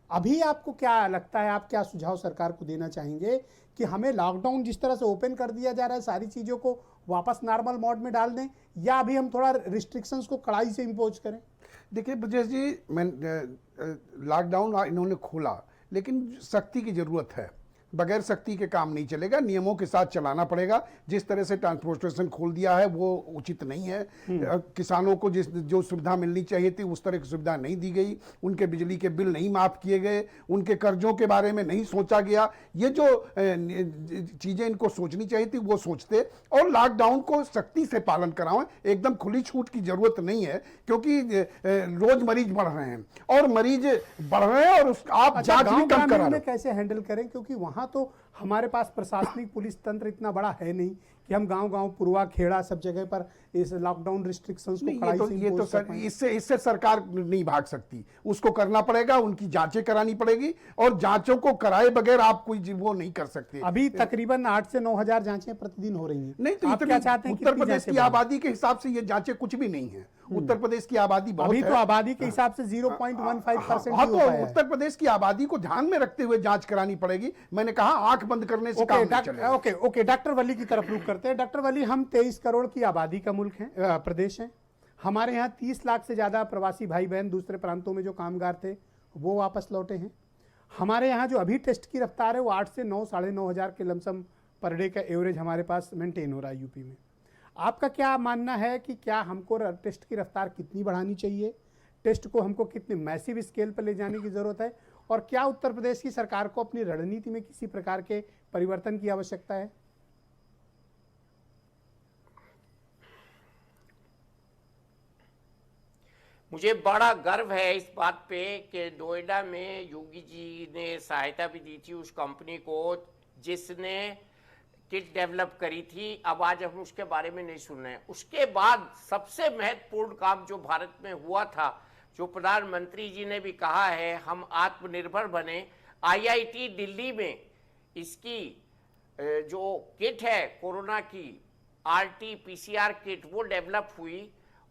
Speaker 1: अभी आपको क्या लगता है, आप क्या सुझाव सरकार को देना चाहेंगे कि हमें लॉकडाउन जिस तरह से ओपन कर दिया जा रहा है, सारी चीज़ों को वापस नॉर्मल मोड में डाल दें, या अभी हम थोड़ा रिस्ट्रिक्शंस को कड़ाई से इम्पोज करें?
Speaker 5: देखिए ब्रजेश जी, मैं लॉकडाउन इन्होंने खोला, लेकिन सख्ती की ज़रूरत है। बगैर सख्ती के काम नहीं चलेगा, नियमों के साथ चलाना पड़ेगा। जिस तरह से ट्रांसपोर्टेशन खोल दिया है वो उचित नहीं है। किसानों को जो सुविधा मिलनी चाहिए थी उस तरह की सुविधा नहीं दी गई, उनके बिजली के बिल नहीं माफ़ किए गए, उनके कर्जों के बारे में नहीं सोचा गया। ये जो चीज़ें इनको सोचनी चाहिए थी वो सोचते, और लॉकडाउन को सख्ती से पालन कराएं। एकदम खुली छूट की ज़रूरत नहीं है, क्योंकि रोज़ मरीज बढ़ रहे हैं और मरीज बढ़ रहे हैं, और आप जांच भी कम
Speaker 1: गाँव
Speaker 5: करा
Speaker 1: ग्रामीण
Speaker 5: रहे
Speaker 1: में कैसे हैंडल करें, क्योंकि वहाँ तो हमारे पास प्रशासनिक पुलिस तंत्र इतना बड़ा है नहीं कि हम गांव-गांव, पुरवा, खेड़ा सब जगह पर इस लॉकडाउन रिस्ट्रिक्शंस को
Speaker 5: नहीं,
Speaker 1: कड़ाई से
Speaker 5: ये तो
Speaker 1: impose कर
Speaker 5: सर,
Speaker 1: पाएं।
Speaker 5: इससे सरकार नहीं भाग सकती। उसको करना पड़ेगा, उनकी जांचें करानी पड़ेगी, और जांचों को कराए बगैर आप कोई वो नहीं कर सकते।
Speaker 1: अभी तकरीबन 8 से 9 हजार जांचें प्रतिदिन हो रही हैं।
Speaker 5: नहीं तो
Speaker 1: आप क्या चाहते हैं?
Speaker 5: उत्तर
Speaker 1: कितनी
Speaker 5: प्रदेश
Speaker 1: जांचें
Speaker 5: की
Speaker 1: बढ़ें?
Speaker 5: आबादी के हिसाब से ये जांचें कुछ भी नहीं है। उत्तर प्रदेश की आबादी बहुत
Speaker 1: अभी
Speaker 5: है।
Speaker 1: तो आबादी के हिसाब से 0.15%
Speaker 5: हाँ,
Speaker 1: ही
Speaker 5: तो
Speaker 1: हो पाया है।
Speaker 5: उत्तर प्रदेश की आबादी को ध्यान में रखते हुए जांच करानी पड़ेगी। मैंने कहा आंख बंद करने से काम नहीं चलेगा।
Speaker 1: ओके, डॉक्टर वली की तरफ रुख करते हैं। डॉक्टर वली, हम 23 करोड़ की आबादी का मुल्क है, प्रदेश है। हमारे यहाँ 30 लाख से ज्यादा प्रवासी भाई बहन दूसरे प्रांतों में जो कामगार थे वो वापस लौटे हैं। हमारे यहाँ जो अभी टेस्ट की रफ्तार है वो 8 से 9, 9.5 हज़ार के लमसम पर डे का एवरेज हमारे पास मेंटेन हो रहा है यूपी में। आपका क्या मानना है कि क्या हमको टेस्ट की रफ्तार कितनी बढ़ानी चाहिए, टेस्ट को हमको कितने मैसिव स्केल पर ले जाने की ज़रूरत है, और क्या उत्तर प्रदेश की सरकार को अपनी रणनीति में किसी प्रकार के परिवर्तन की आवश्यकता है?
Speaker 6: मुझे बड़ा गर्व है इस बात पे कि नोएडा में योगी जी ने सहायता भी दी थी उस कंपनी को जिसने किट डेवलप करी थी। अब आज हम उसके बारे में नहीं सुन रहे हैं। उसके बाद सबसे महत्वपूर्ण काम जो भारत में हुआ था, जो प्रधानमंत्री जी ने भी कहा है, हम आत्मनिर्भर बने। आईआईटी दिल्ली में इसकी जो किट है कोरोना की, RT-PCR किट, वो डेवलप हुई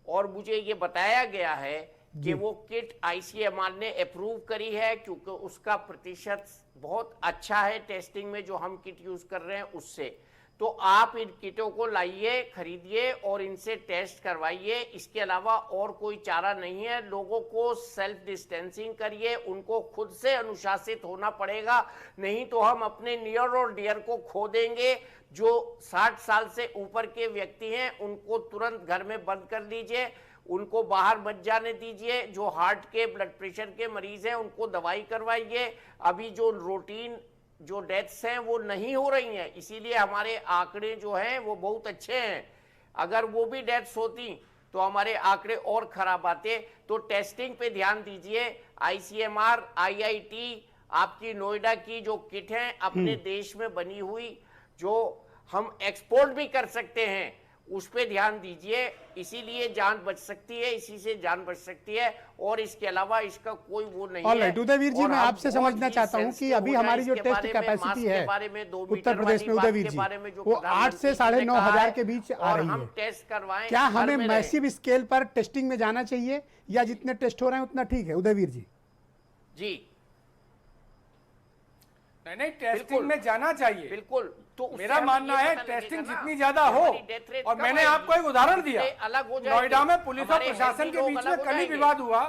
Speaker 6: और मुझे ये बताया गया है कि वो किट ICMR ने अप्रूव करी है, क्योंकि उसका प्रतिशत बहुत अच्छा है टेस्टिंग में जो हम किट यूज कर रहे हैं उससे। तो आप इन किटों को लाइए, खरीदिए और इनसे टेस्ट करवाइए। इसके अलावा और कोई चारा नहीं है। लोगों को सेल्फ डिस्टेंसिंग करिए, उनको खुद से अनुशासित होना पड़ेगा, नहीं तो हम अपने नियर और डियर को खो देंगे। जो 60 साल से ऊपर के व्यक्ति हैं उनको तुरंत घर में बंद कर दीजिए, उनको बाहर मत जाने दीजिए। जो हार्ट के, ब्लड प्रेशर के मरीज हैं उनको दवाई करवाइए। अभी जो रूटीन जो डेथ्स हैं वो नहीं हो रही हैं, इसीलिए हमारे आंकड़े जो हैं वो बहुत अच्छे हैं। अगर वो भी डेथ्स होती तो हमारे आंकड़े और खराब आते। तो टेस्टिंग पे ध्यान दीजिए। ICMR, IIT, आपकी नोएडा की जो किट है अपने देश में बनी हुई, जो हम एक्सपोर्ट भी कर सकते हैं, उस पे ध्यान दीजिए। इसीलिए जान बच सकती है, इसी से जान बच सकती है, और इसके अलावा इसका कोई वो नहीं है।
Speaker 1: उदयवीर जी, मैं आपसे समझना चाहता हूँ कि अभी हमारी जो टेस्ट कैपेसिटी है उत्तर प्रदेश में, उदयवीर जी, वो 8 से 9.5 हज़ार के बीच आ रही है।
Speaker 6: टेस्ट करवाएं।
Speaker 1: क्या हमें मैसिव स्केल पर टेस्टिंग में जाना चाहिए या जितने टेस्ट हो रहे हैं उतना ठीक है? उदयवीर जी।
Speaker 6: जी
Speaker 3: नहीं, टेस्टिंग में जाना चाहिए
Speaker 6: बिल्कुल। तो
Speaker 3: मेरा मानना है टेस्टिंग जितनी ज्यादा हो, और मैंने आपको एक उदाहरण दिया,
Speaker 6: अलग हो जाए।
Speaker 3: नोएडा में पुलिस और प्रशासन के बीच में कल ही विवाद हुआ।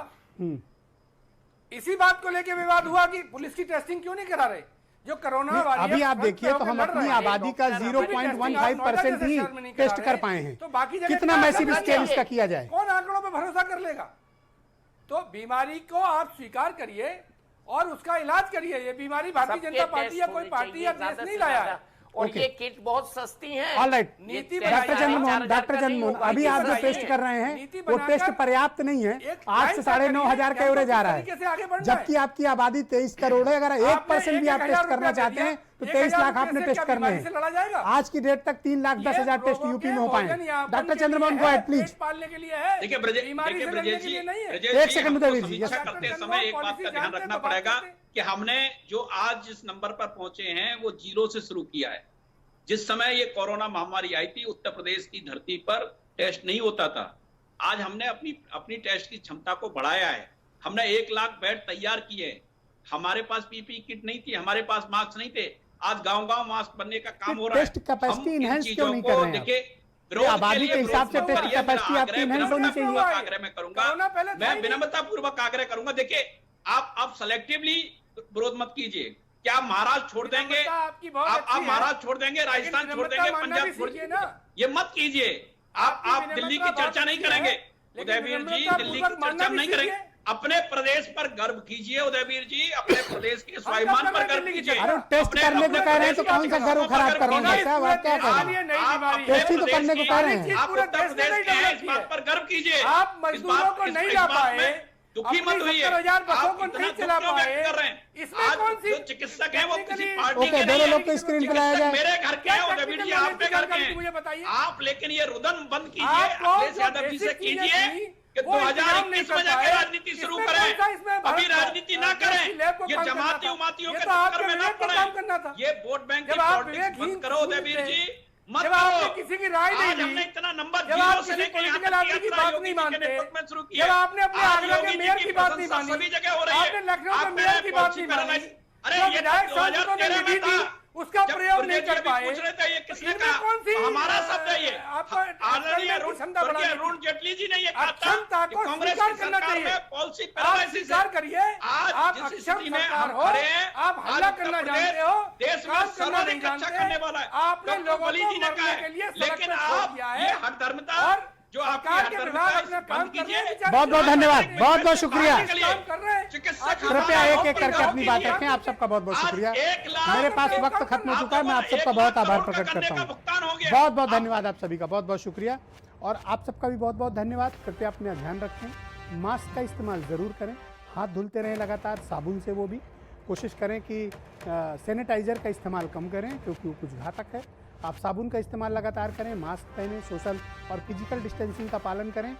Speaker 3: इसी बात को लेकर विवाद हुआ कि पुलिस की टेस्टिंग क्यों नहीं करा रहे। जो कोरोना वाली
Speaker 1: अभी आप देखिए तो हम अपनी आबादी का 0.15% ही टेस्ट कर पाए हैं,
Speaker 3: तो बाकी
Speaker 1: कितना मैसिव स्केल इसका किया जाए?
Speaker 3: कौन आंकड़ों पर भरोसा कर लेगा? तो बीमारी को आप स्वीकार करिए और उसका इलाज करिए। ये बीमारी भारतीय जनता पार्टी या कोई पार्टी या देश नहीं लाया है।
Speaker 6: और ये किट बहुत सस्ती है।
Speaker 1: ऑलराइट, डॉक्टर चंद्रमोहन, अभी आप जो टेस्ट कर रहे हैं वो टेस्ट पर्याप्त नहीं है। 8 से 9.5 हज़ार का एवरेज आ रहा है, जबकि आपकी आबादी 23 करोड़ है। अगर 1% भी आप टेस्ट करना चाहते हैं तो 23 लाख आपने टेस्ट करने हैं। आज की डेट तक 3,10,000 टेस्ट यूपी में हो पाए। Doctor Chandramohan, go ahead please.
Speaker 2: देखिए ब्रजेश जी,
Speaker 1: एक सेकंड उदयवीर जी,
Speaker 2: करते समय एक बात का ध्यान रखना पड़ेगा कि हमने जो आज जिस नंबर पर पहुंचे हैं वो 0 से शुरू किया है। जिस समय ये कोरोना महामारी आई थी, उत्तर प्रदेश की धरती पर टेस्ट नहीं होता था। आज हमने अपनी टेस्ट की क्षमता को बढ़ाया है। हमने 1 लाख बेड तैयार किए। हमारे पास पीपीई किट नहीं थी, हमारे पास मास्क नहीं थे। आज गांव-गांव मास्क बनने का काम हो रहा है।
Speaker 1: टेस्ट कैपेसिटी इनहैंस क्यों नहीं कर रहे हैं?
Speaker 2: देखिए,
Speaker 1: आबादी के हिसाब से टेस्ट कैपेसिटी आपकी इनहैंस होनी चाहिए।
Speaker 2: आग्रह मैं करूंगा, मैं विनम्रता पूर्वक आग्रह करूंगा। देखिए, आप सेलेक्टिवली विरोध मत कीजिए। क्या आप महाराष्ट्र छोड़ देंगे? आप महाराष्ट्र छोड़ देंगे, राजस्थान छोड़ देंगे, पंजाब छोड़ देंगे? ये मत कीजिए। आप दिल्ली की चर्चा नहीं करेंगे उदयवीर जी, दिल्ली की चर्चा नहीं करेंगे। अपने प्रदेश पर गर्व कीजिए उदयवीर जी, अपने प्रदेश के स्वाभिमान पर गर्व कीजिए।
Speaker 1: अरे टेस्ट करने को कह रहे हैं तो कौन सा गर्व खराब कर रहे हैं साहब? आप क्या कह रहे हैं? टेस्ट ही तो करने को कह रहे हैं।
Speaker 2: आप उत्तर प्रदेश के हैं, इस बात पर गर्व कीजिए।
Speaker 3: आप मजदूरों को नहीं ला पाए,
Speaker 2: दुखी मत होइए।
Speaker 3: 70,000 बसों को
Speaker 2: आप
Speaker 3: नहीं
Speaker 2: इतना
Speaker 3: चला
Speaker 2: दुख क्यों
Speaker 3: पाए।
Speaker 2: व्यक्त कर रहे हैं?
Speaker 3: इसमें कौन सी
Speaker 2: जो चिकित्सक हैं वो किसी पार्टी
Speaker 1: ओके,
Speaker 2: के
Speaker 1: दोनों
Speaker 2: नहीं
Speaker 1: लोग को
Speaker 2: हैं।
Speaker 1: स्क्रीन पे लाया जाए।
Speaker 2: मेरे घर के हैं उदयवीर जी, आपके घर के
Speaker 3: मुझे बताइए।
Speaker 2: हैं आप, लेकिन ये रुदन बंद कीजिए, अखिलेश यादव जी से कीजिए कि 2021 में जाके राजनीति शुरू करें। अभी राजनीति ना करें, ये जमाती उमातियों के चक्कर में ना पड़े। ये वोट बैंक की पॉलिटिक्स बंद करो उदयवीर जी, मत करो।
Speaker 3: किसी की राय नहीं
Speaker 2: आज हमने
Speaker 3: दी,
Speaker 2: इतना नंबर
Speaker 3: जब आप
Speaker 2: 0 से
Speaker 3: किसी
Speaker 2: लेकर यहाँ
Speaker 3: पॉलिटिकल
Speaker 2: तक
Speaker 3: आदमी की
Speaker 2: यात्रा
Speaker 3: बात
Speaker 2: योगी
Speaker 3: नहीं
Speaker 2: जी के
Speaker 3: मानते,
Speaker 2: नेतृत्व में शुरू की
Speaker 3: जब
Speaker 2: है।
Speaker 3: आपने अपने
Speaker 2: आज
Speaker 3: आगरा के
Speaker 2: योगी जी
Speaker 3: मेयर की बात नहीं
Speaker 2: प्रशंसा
Speaker 3: मानी,
Speaker 2: सभी जगह हो रही है।
Speaker 3: आपने लखनऊ के
Speaker 2: आप
Speaker 3: मेयर की बात नहीं
Speaker 2: पैरालाइज,
Speaker 3: मानी,
Speaker 2: अरे
Speaker 3: जो
Speaker 2: ये
Speaker 3: विधायक
Speaker 2: 2013 में था,
Speaker 3: उसका
Speaker 2: जब
Speaker 3: प्रयोग नहीं
Speaker 2: ब्रजेश जी
Speaker 3: कर
Speaker 2: अभी
Speaker 3: पाए।
Speaker 2: पूछ रहे थे ये
Speaker 3: तो
Speaker 2: किसने
Speaker 3: इनमें
Speaker 2: कहा?
Speaker 3: कौन सी
Speaker 2: हमारा शब्द है ये।
Speaker 3: आपका
Speaker 2: आदरणीय
Speaker 3: आपका क्षमता
Speaker 2: स्वर्गीय
Speaker 3: बढ़ाने की?
Speaker 2: अरुण जेटली जी ने ये कहा था
Speaker 3: अक्षमता
Speaker 2: कि
Speaker 3: को
Speaker 2: कांग्रेस
Speaker 3: स्वीकार
Speaker 2: की
Speaker 3: करना
Speaker 2: सरकार
Speaker 3: चाहिए।
Speaker 2: में पॉलिसी
Speaker 3: आप
Speaker 2: पैरालिसिस
Speaker 3: स्वीकार
Speaker 2: है।
Speaker 3: करिए,
Speaker 2: आज
Speaker 3: आप
Speaker 2: जिस
Speaker 3: अक्षम
Speaker 2: स्थिति में
Speaker 3: सरकार
Speaker 2: हम
Speaker 3: हो,
Speaker 2: खड़े हैं,
Speaker 3: आप
Speaker 2: आज
Speaker 3: हल्ला
Speaker 2: उत्तर
Speaker 3: करना
Speaker 2: प्रदेश
Speaker 3: जानते हो,
Speaker 2: देश में
Speaker 3: काम करना नहीं
Speaker 2: सर्वाधिक अच्छा
Speaker 3: जानते।
Speaker 2: करने वाला है।
Speaker 3: आपने
Speaker 2: डॉक्टर
Speaker 3: लोगों
Speaker 2: बली
Speaker 3: को
Speaker 2: जी ने
Speaker 3: मरने
Speaker 2: कहा
Speaker 3: के
Speaker 2: है।
Speaker 3: लिए सड़क
Speaker 2: लेकिन
Speaker 3: पे छोड़
Speaker 2: आप
Speaker 3: दिया है।
Speaker 2: ये हठधर्मिता
Speaker 3: और
Speaker 2: जो आपकी
Speaker 3: सरकार के
Speaker 2: हठधर्मिता
Speaker 3: विभाग
Speaker 2: है,
Speaker 3: अपना
Speaker 2: इसे
Speaker 3: काम
Speaker 2: बंद
Speaker 3: कर रहे हैं,
Speaker 2: कीजिए।
Speaker 3: बेचारे
Speaker 1: बहुत बहुत धन्यवाद, बहुत बहुत शुक्रिया।
Speaker 3: काम कर रहे हैं।
Speaker 2: चिकित्सक
Speaker 1: कृपया एक एक करके अपनी बात
Speaker 3: लिए
Speaker 1: रखें। आप सबका बहुत बहुत
Speaker 2: आज
Speaker 1: शुक्रिया।
Speaker 2: 1 लाख
Speaker 1: मेरे पास
Speaker 3: करोड़
Speaker 1: वक्त
Speaker 3: का
Speaker 1: खत्म हो
Speaker 3: आप
Speaker 1: चुका है। मैं आप सबका
Speaker 2: 1
Speaker 1: बहुत
Speaker 2: लाख
Speaker 1: आभार
Speaker 2: करोड़
Speaker 1: प्रकट
Speaker 2: का
Speaker 1: करता
Speaker 2: गन्ने का
Speaker 1: हूँ।
Speaker 2: भुगतान हो गया।
Speaker 1: बहुत बहुत धन्यवाद आप सभी का, बहुत बहुत शुक्रिया। और आप सबका भी बहुत बहुत धन्यवाद। कृपया अपना ध्यान रखें, मास्क का इस्तेमाल ज़रूर करें, हाथ धुलते रहें लगातार साबुन से, वो भी कोशिश करें कि सैनिटाइज़र का इस्तेमाल कम करें क्योंकि वो कुछ घातक है। आप साबुन का इस्तेमाल लगातार करें, मास्क पहनें, सोशल और फिजिकल डिस्टेंसिंग का पालन करें।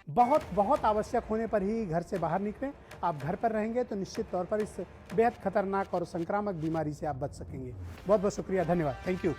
Speaker 1: बहुत बहुत आवश्यक होने पर ही घर से बाहर निकलें। आप घर पर रहेंगे तो निश्चित तौर पर इस बेहद खतरनाक और संक्रामक बीमारी से आप बच सकेंगे। बहुत बहुत शुक्रिया, धन्यवाद, थैंक यू।